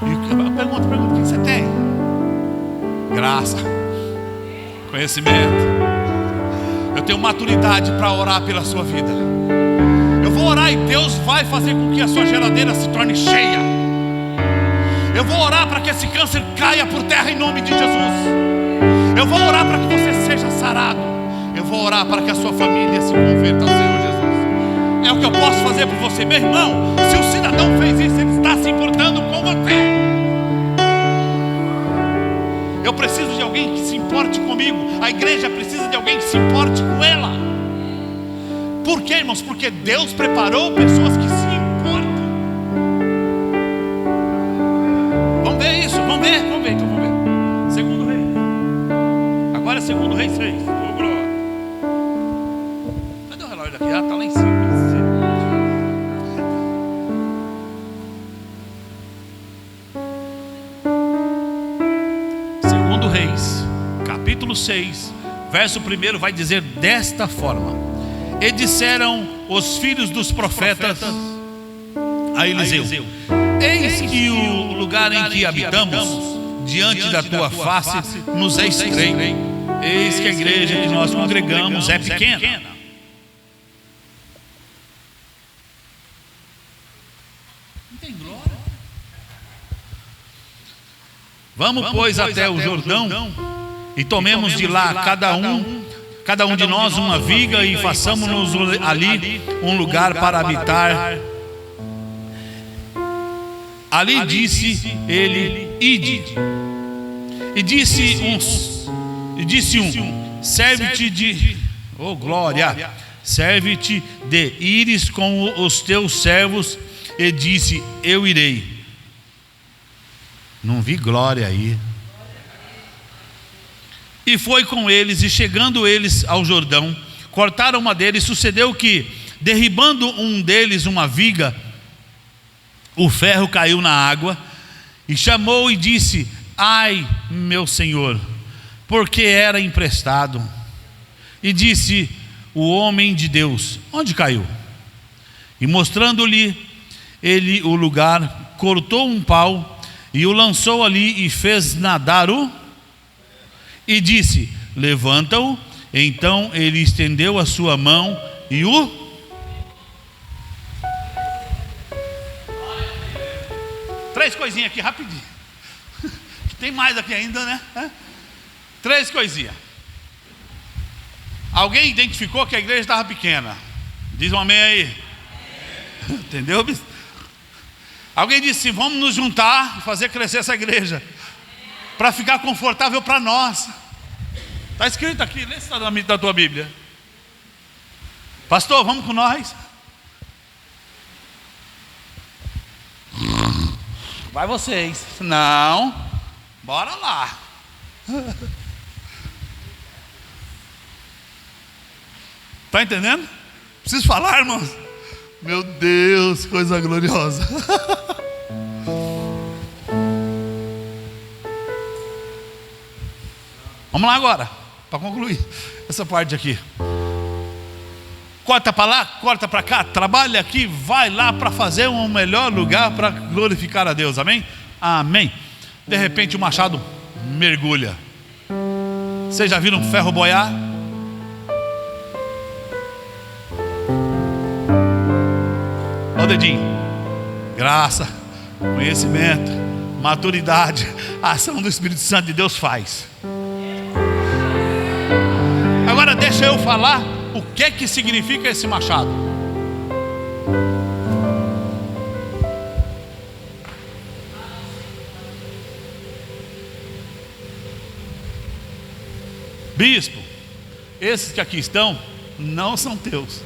E eu pergunto, o que você tem? Graça, conhecimento. Eu tenho maturidade para orar pela sua vida. Eu vou orar e Deus vai fazer com que a sua geladeira se torne cheia. Eu vou orar para que esse câncer caia por terra em nome de Jesus. Eu vou orar para que você seja sarado. Eu vou orar para que a sua família se converta ao Senhor Jesus. É o que eu posso fazer por você, meu irmão. Se o cidadão fez isso, ele está se importando com você. Eu preciso de alguém que se importe comigo. A igreja precisa de alguém que se importe com ela. Por quê, irmãos? Porque Deus preparou pessoas que se importam. Vamos ver isso, vamos ver. Segundo Reis. Agora é Segundo Reis 6. Cadê o relógio daqui? Ah, está lá em cima. Segundo Reis, capítulo 6, verso 1 vai dizer desta forma: e disseram os filhos dos profetas a Eliseu: eis que o lugar em que habitamos, diante da tua face, nos é estreito. Eis que a igreja que nós congregamos é pequena. Não tem glória. Vamos, pois, até o Jordão e tomemos de lá cada um de nós uma viga e façamos-nos ali um lugar para habitar. Ali disse ele: ide. E disse um: serve-te de, oh glória, serve-te de ires com os teus servos. E disse: eu irei. Não vi glória aí. E foi com eles, e chegando eles ao Jordão, cortaram madeira, e sucedeu que, derribando um deles uma viga, o ferro caiu na água, e chamou e disse: ai, meu senhor, porque era emprestado. E disse o homem de Deus: onde caiu? E mostrando-lhe ele o lugar, cortou um pau e o lançou ali e fez nadar e disse: levanta-o. Então ele estendeu a sua mão e o... Três coisinhas aqui rapidinho. Tem mais aqui ainda, né? Três coisinhas. Alguém identificou que a igreja estava pequena? Diz um amém aí. Entendeu? Alguém disse: vamos nos juntar e fazer crescer essa igreja para ficar confortável para nós. Está escrito aqui, lê se está da tua Bíblia. Pastor, vamos com nós? Vai vocês. Não, bora lá. Está entendendo? Preciso falar, irmãos? Meu Deus, coisa gloriosa. Vamos lá agora, para concluir essa parte aqui. Corta para lá, corta para cá, trabalha aqui, vai lá para fazer um melhor lugar para glorificar a Deus, amém? Amém. De repente o machado mergulha. Vocês já viram um ferro boiar? Olha o dedinho. Graça, conhecimento, maturidade, a ação do Espírito Santo de Deus faz. Agora deixa eu falar o que significa esse machado. Bispo, esses que aqui estão não são teus.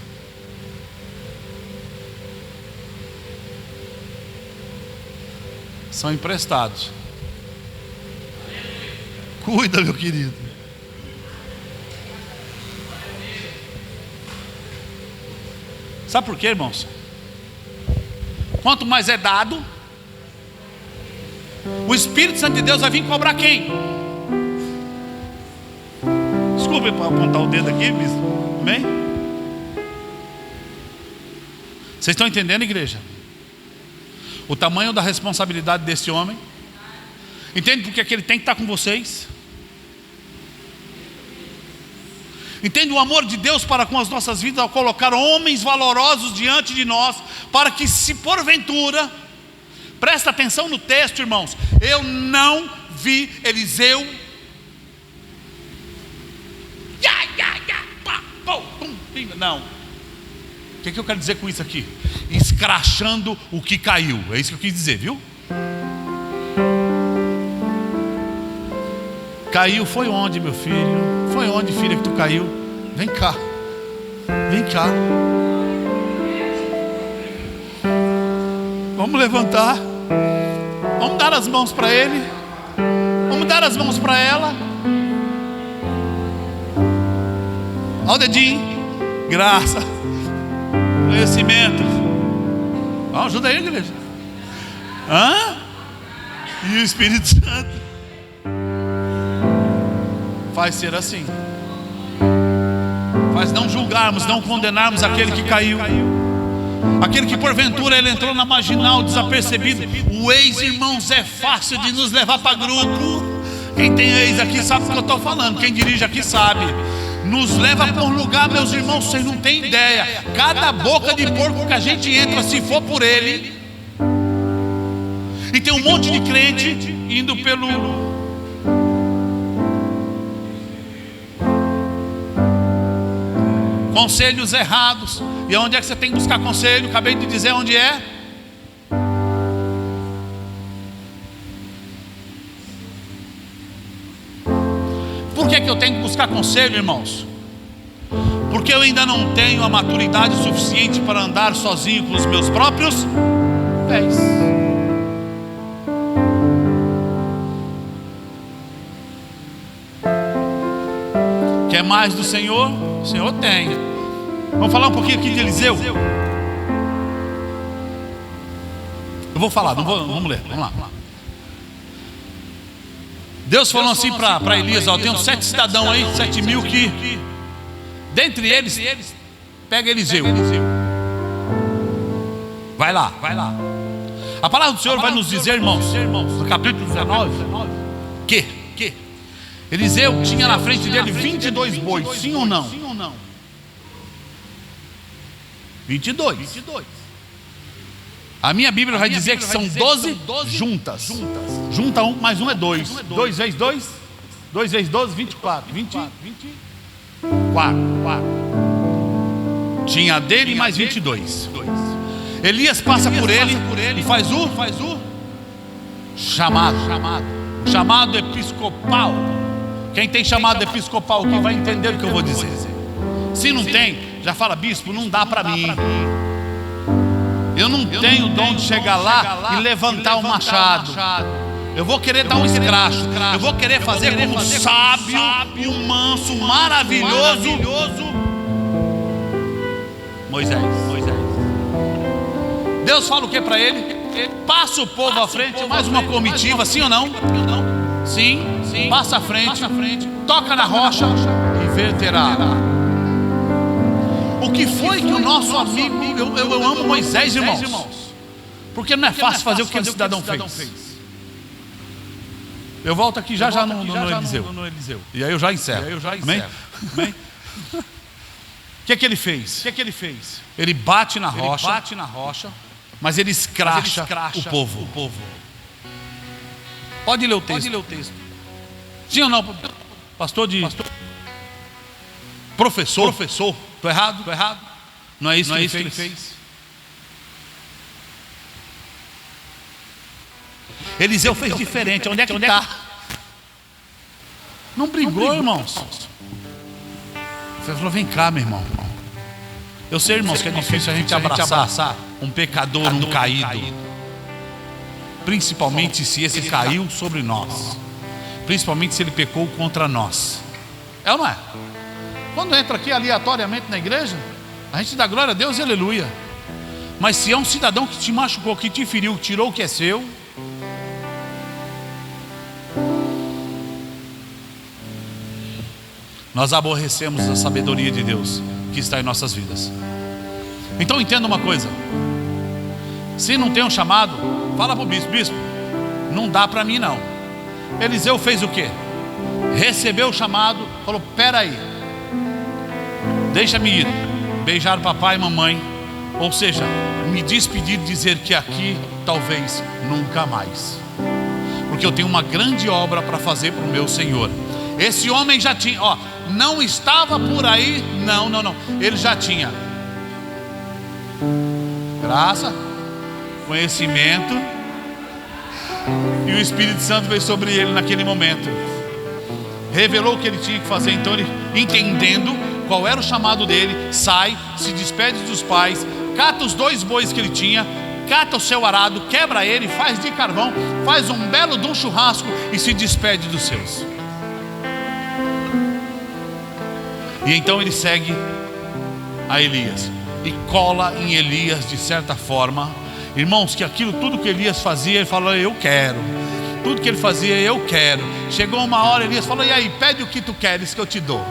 São emprestados. Cuida, meu querido. Sabe por quê, irmãos? Quanto mais é dado, o Espírito Santo de Deus vai vir cobrar quem? Desculpe para apontar o dedo aqui, bispo. Amém? Vocês estão entendendo, igreja? O tamanho da responsabilidade desse homem. Entende porque que ele tem que estar com vocês? Entende o amor de Deus para com as nossas vidas ao colocar homens valorosos diante de nós, para que, se porventura, presta atenção no texto, irmãos, eu não vi Eliseu não. O que eu quero dizer com isso aqui? Escrachando o que caiu. É isso que eu quis dizer, viu? Caiu, foi onde, meu filho? Foi onde, filha, que tu caiu? Vem cá. Vem cá. Vamos levantar. Vamos dar as mãos para ele. Vamos dar as mãos para ela. Olha o dedinho. Graça. Conhecimento. Ajuda aí, igreja. E o Espírito Santo faz ser assim. Faz não julgarmos, não condenarmos aquele que caiu. aquele que porventura ele entrou na marginal desapercebido. O ex, irmãos, é fácil de nos levar para grupo. Quem tem ex aqui sabe o que eu estou falando. Quem dirige aqui sabe. Nos leva para um lugar, meus irmãos, vocês não têm ideia. Cada boca de porco que a gente entra, se for por ele. E tem um monte de crente indo pelo conselhos errados. E onde é que você tem que buscar conselho? Acabei de dizer onde é. Por que eu tenho que buscar conselho, irmãos? Porque eu ainda não tenho a maturidade suficiente para andar sozinho com os meus próprios pés. Quer mais do Senhor? O Senhor tem. Vamos falar um pouquinho aqui de Eliseu. Eu vou falar, vamos ler, vamos lá. Deus falou assim para Elias: ó, tem uns 7 cidadãos aí, 7 mil que, dentre eles, pega Eliseu. Vai lá. A palavra do Senhor vai nos dizer, irmãos, no capítulo 19, que Eliseu tinha na frente dele 22 bois, sim ou não? 22. A minha Bíblia vai dizer que são 12 juntas. Junta um, mais um é 2. 2 vezes 2, 2 vezes 12, 24. 24. Tinha dele mais 22. Elias passa por ele e faz o chamado episcopal. Quem tem chamado episcopal aqui vai entender o que eu vou dizer. Se não tem, já fala: bispo, não dá para mim. Eu não tenho o dom de chegar lá e levantar o machado. Eu vou querer dar um escracho. Eu vou querer fazer como um sábio, um manso, maravilhoso Moisés. Deus fala o que para ele? Passa o povo à frente, mais uma comitiva, sim ou não? Sim. Passa à frente, toca na rocha e verterá. O que foi que o nosso amigo, eu amo Moisés, irmãos, porque não é fácil fazer o que aquele cidadão fez. Eu volto aqui já no Eliseu. E aí eu já encerro. Amém? O que é que ele fez? Ele bate na rocha, mas ele escracha o povo. Pode ler o texto. Sim ou não? Pastor. Professor. Estou errado? Não é isso que ele fez? Eliseu fez diferente. Onde é que está? Não brigou, irmãos. Ele falou: vem cá, meu irmão. Eu sei, irmãos, que é difícil a gente abraçar um pecador, um caído. Principalmente se esse caiu sobre nós. Principalmente se ele pecou contra nós. É ou não é? Quando entra aqui aleatoriamente na igreja, a gente dá glória a Deus e aleluia. Mas se é um cidadão que te machucou, que te feriu, tirou o que é seu, nós aborrecemos a sabedoria de Deus que está em nossas vidas. Então entenda uma coisa: se não tem um chamado, fala para o bispo: não dá para mim não. Eliseu fez o quê? Recebeu o chamado, falou: peraí, deixa-me ir, beijar o papai e mamãe, ou seja, me despedir e dizer que aqui talvez nunca mais, porque eu tenho uma grande obra para fazer para o meu Senhor. Esse homem já tinha, não estava por aí, não, ele já tinha graça, conhecimento, e o Espírito Santo veio sobre ele naquele momento, revelou o que ele tinha que fazer. Então ele, entendendo qual era o chamado dele, sai, se despede dos pais, cata os 2 bois que ele tinha, cata o seu arado, quebra ele, faz de carvão, faz um belo de um churrasco e se despede dos seus. E então ele segue a Elias e cola em Elias de certa forma. Irmãos, que aquilo tudo que Elias fazia, ele falou: eu quero. Tudo que ele fazia, eu quero. Chegou uma hora, Elias falou: e aí, pede o que tu queres que eu te dou.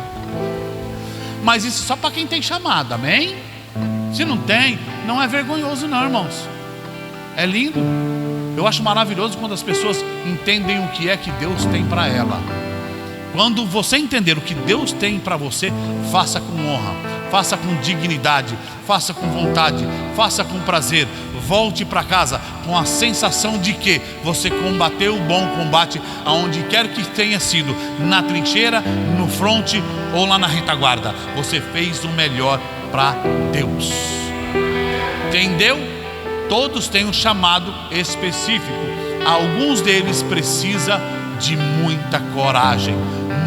Mas isso só para quem tem chamado, amém? Se não tem, não é vergonhoso não, irmãos. É lindo. Eu acho maravilhoso quando as pessoas entendem o que é que Deus tem para ela. Quando você entender o que Deus tem para você, faça com honra, faça com dignidade, faça com vontade, faça com prazer. Volte para casa com a sensação de que você combateu o bom combate, aonde quer que tenha sido, na trincheira, no fronte ou lá na retaguarda. Você fez o melhor para Deus. Entendeu? Todos têm um chamado específico. Alguns deles precisam de muita coragem,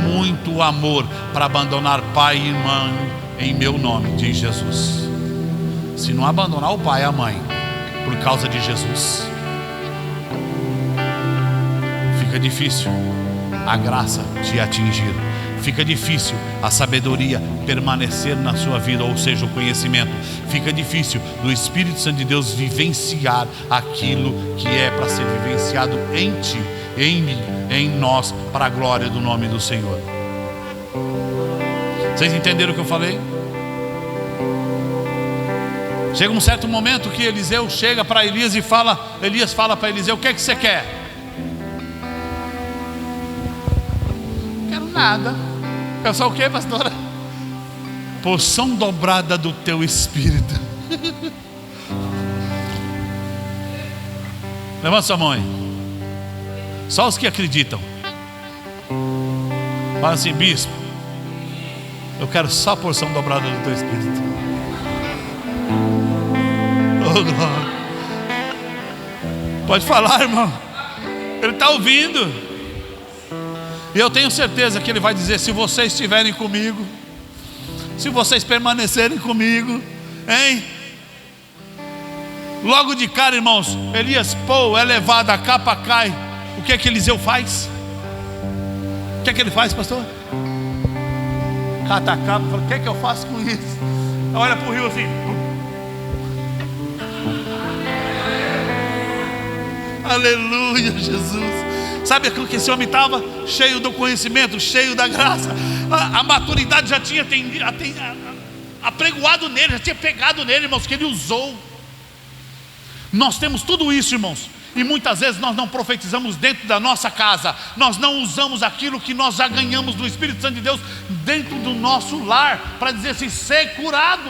muito amor para abandonar pai e mãe em meu nome, diz Jesus. Se não abandonar o pai e a mãe por causa de Jesus, fica difícil a graça te atingir, fica difícil a sabedoria permanecer na sua vida, ou seja, o conhecimento. Fica difícil do Espírito Santo de Deus vivenciar aquilo que é para ser vivenciado em ti, em mim, em nós, para a glória do nome do Senhor. Vocês entenderam o que eu falei? Chega um certo momento que Eliseu chega para Elias e fala, Elias fala para Eliseu: o que é que você quer? Não quero nada. Eu sou o que, pastora? Porção dobrada do teu espírito. Levanta sua mão aí. Só os que acreditam. Fala assim: bispo, eu quero só a porção dobrada do teu espírito. Oh, glória. Pode falar, irmão. Ele está ouvindo. E eu tenho certeza que ele vai dizer: se vocês estiverem comigo, se vocês permanecerem comigo, hein? Logo de cara, irmãos, Elias, é levado, a capa cai. O que é que Eliseu faz? O que é que ele faz, pastor? Cata a capa, fala: o que é que eu faço com isso? Olha para o rio assim. Aleluia, Jesus. Sabe aquilo que esse homem estava? Cheio do conhecimento, cheio da graça. A maturidade já tinha apregoado nele, já tinha pegado nele, irmãos, que ele usou. Nós temos tudo isso, irmãos, e muitas vezes nós não profetizamos dentro da nossa casa. Nós não usamos aquilo que nós já ganhamos do Espírito Santo de Deus dentro do nosso lar, para dizer assim: ser curado.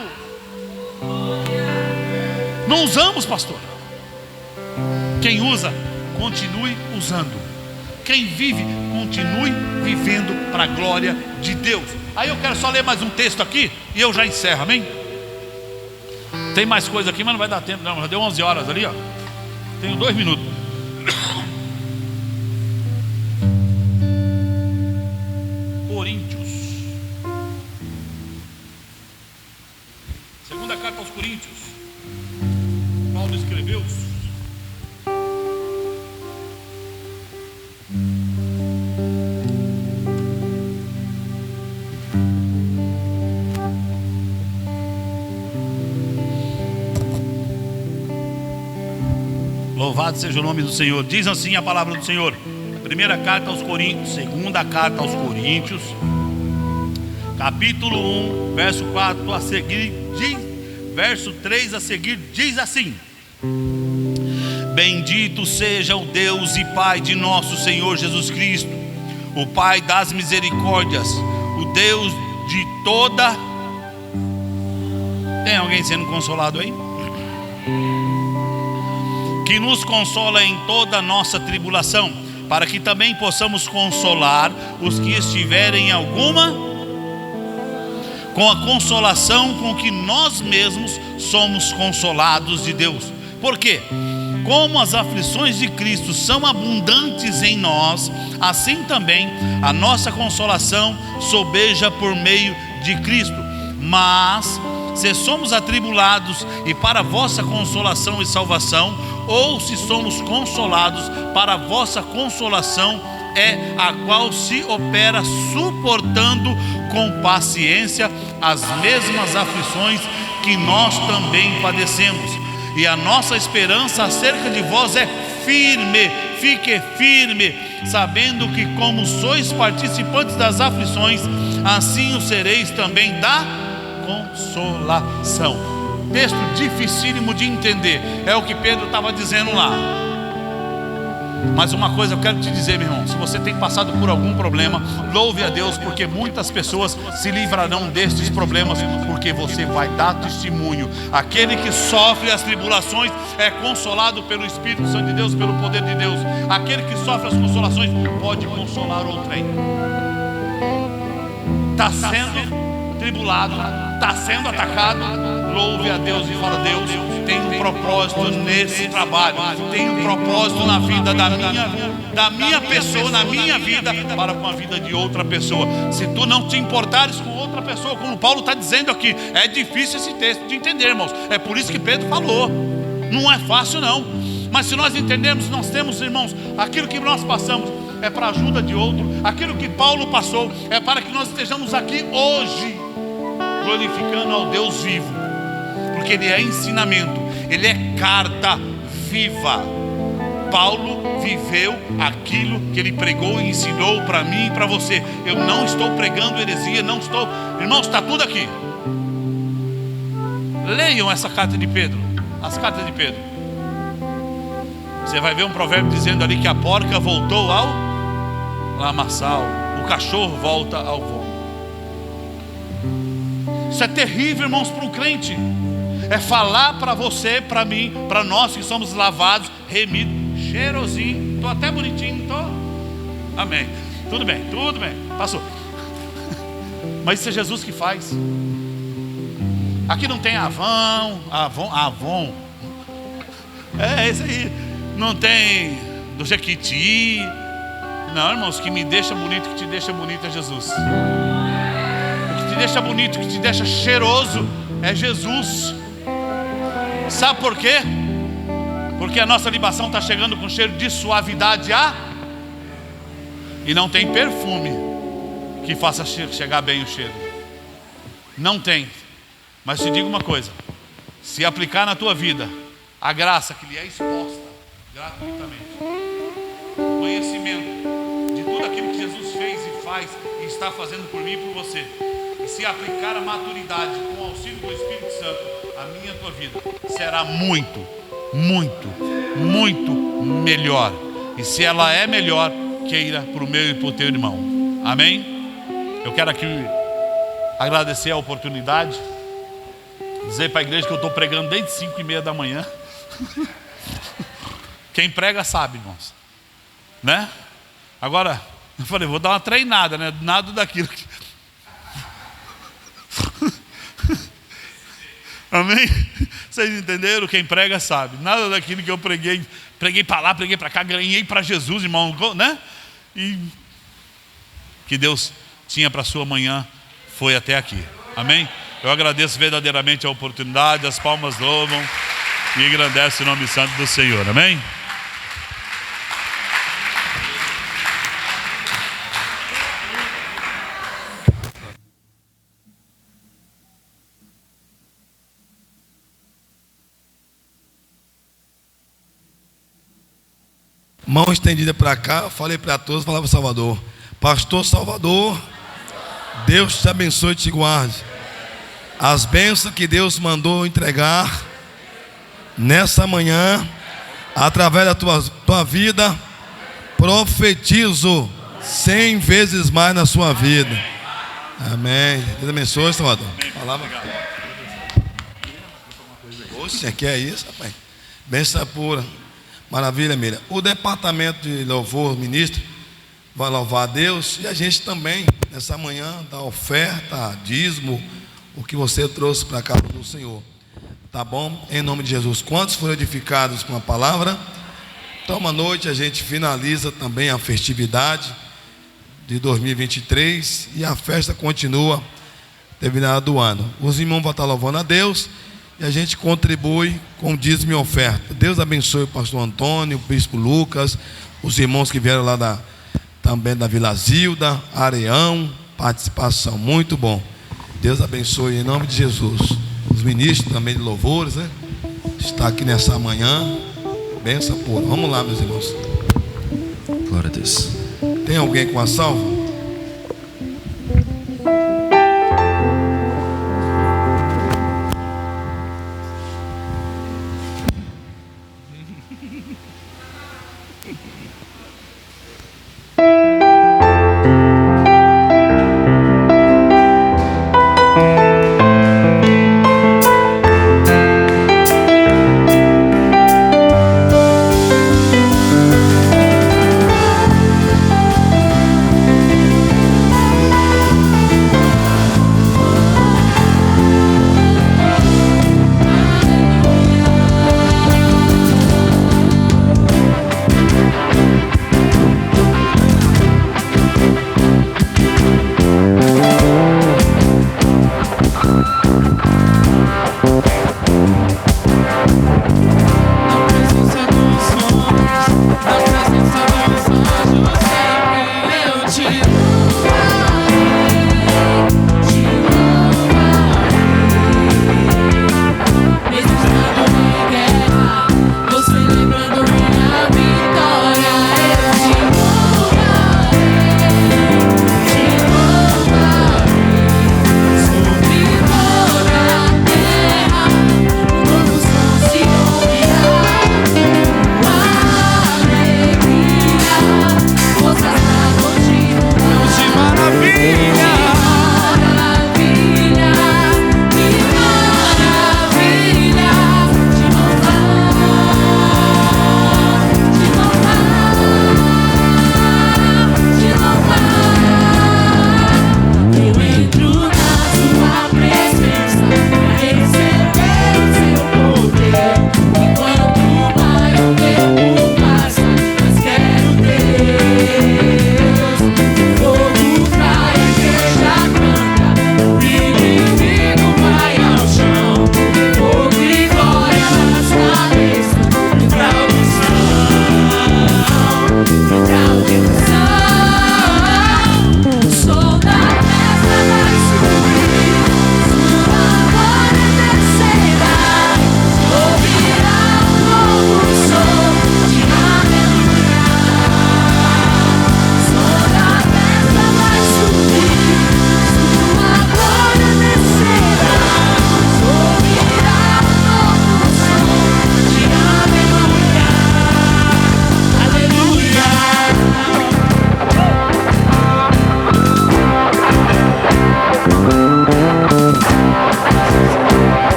Não usamos, pastor. Quem usa, continue usando. Quem vive, continue vivendo para a glória de Deus. Aí eu quero só ler mais um texto aqui e eu já encerro, amém? Tem mais coisa aqui, mas não vai dar tempo não. Já deu 11 horas ali, ó. Tenho 2 minutos. Coríntios. Segunda carta aos Coríntios. Paulo escreveu. Louvado seja o nome do Senhor. Diz assim a palavra do Senhor. Primeira carta aos Coríntios, segunda carta aos Coríntios, capítulo 1, verso 4 a seguir, verso 3 a seguir, diz assim: bendito seja o Deus e Pai de nosso Senhor Jesus Cristo, o Pai das misericórdias, o Deus de toda... Tem alguém sendo consolado aí? Que nos consola em toda a nossa tribulação, para que também possamos consolar os que estiverem em alguma, com a consolação com que nós mesmos somos consolados de Deus. Por quê? Como as aflições de Cristo são abundantes em nós, assim também a nossa consolação sobeja por meio de Cristo. Mas se somos atribulados, e para a vossa consolação e salvação, ou se somos consolados, para a vossa consolação é a qual se opera, suportando com paciência as mesmas aflições que nós também padecemos. E a nossa esperança acerca de vós é firme. Fique firme, sabendo que como sois participantes das aflições, assim o sereis também da consolação. texto dificílimo de entender. É o que Pedro estava dizendo lá. Mas uma coisa eu quero te dizer, meu irmão: se você tem passado por algum problema, louve a Deus, porque muitas pessoas se livrarão destes problemas, porque você vai dar testemunho. Aquele que sofre as tribulações é consolado pelo Espírito Santo de Deus, pelo poder de Deus. Aquele que sofre as consolações pode consolar outrem. Está sendo tribulado, está sendo atacado, louve a Deus e fala: Deus, tem um propósito nesse trabalho, tem um propósito na vida da minha pessoa, na minha vida, para com a vida de outra pessoa. Se tu não te importares com outra pessoa, como Paulo está dizendo aqui, é difícil esse texto de entender, irmãos. É por isso que Pedro falou, não é fácil não. Mas se nós entendermos, nós temos, irmãos, aquilo que nós passamos é para a ajuda de outro. Aquilo que Paulo passou é para que nós estejamos aqui hoje, glorificando ao Deus vivo, porque Ele é ensinamento, Ele é carta viva. Paulo viveu aquilo que ele pregou e ensinou para mim e para você. Eu não estou pregando heresia, não estou. Irmãos, está tudo aqui. Leiam essa carta de Pedro, as cartas de Pedro. Você vai ver um provérbio dizendo ali que a porca voltou ao lamaçal, o cachorro volta ao vômito. Isso é terrível, irmãos, para um crente. É falar para você, para mim, para nós que somos lavados, remidos, cheirosinho. Estou até bonitinho, estou. Amém. Tudo bem, passou. Mas isso é Jesus que faz. Aqui não tem Avon. É esse aí. Não tem do Jequiti. Não, irmãos, que me deixa bonito, que te deixa bonito é Jesus. O que te deixa bonito, que te deixa cheiroso é Jesus. Sabe por quê? Porque a nossa libação está chegando com cheiro de suavidade e não tem perfume que faça chegar bem o cheiro. Não tem. Mas te digo uma coisa: se aplicar na tua vida a graça que lhe é exposta gratuitamente, o conhecimento de tudo aquilo que Jesus fez e faz e está fazendo por mim e por você, e se aplicar a maturidade com o auxílio do Espírito Santo, a minha e a tua vida será muito, muito, muito melhor. E se ela é melhor, queira para o meu e para o teu irmão. Amém? Eu quero aqui agradecer a oportunidade, dizer para a igreja que eu estou pregando desde 5:30 da manhã. Quem prega sabe, irmãos, né? Agora, eu falei, vou dar uma treinada, né? Nada daquilo que... Amém? Vocês entenderam? Quem prega sabe. Nada daquilo que eu preguei para lá, preguei para cá, ganhei para Jesus, irmão, né? E que Deus tinha para a sua manhã foi até aqui. Amém? Eu agradeço verdadeiramente a oportunidade, as palmas louvam e engrandecem o nome santo do Senhor. Amém? Mão estendida para cá, falei para todos, falava Salvador. Pastor Salvador, Deus te abençoe e te guarde. As bênçãos que Deus mandou entregar nessa manhã, através da tua vida, profetizo 100 vezes mais na sua vida. Amém. Deus abençoe, Salvador. Falava. Oxe, que é isso, rapaz? Bênção pura. Maravilha, Mira. O departamento de louvor, ministro, vai louvar a Deus. E a gente também, nessa manhã, dá oferta, dízimo, o que você trouxe para a casa do Senhor. Tá bom? Em nome de Jesus. Quantos foram edificados com a palavra? Então, uma noite a gente finaliza também a festividade de 2023 e a festa continua terminada do ano. Os irmãos vão estar louvando a Deus e a gente contribui com dízimo e oferta. Deus abençoe o pastor Antônio, o bispo Lucas, os irmãos que vieram lá também da Vila Zilda, Areão, participação, muito bom. Deus abençoe em nome de Jesus. Os ministros também de louvores, né? Está aqui nessa manhã. Benção pura. Vamos lá, meus irmãos. Glória a Deus. Tem alguém com a salva?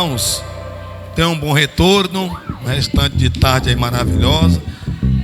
Irmãos, tenham um bom retorno, um restante de tarde aí maravilhosa.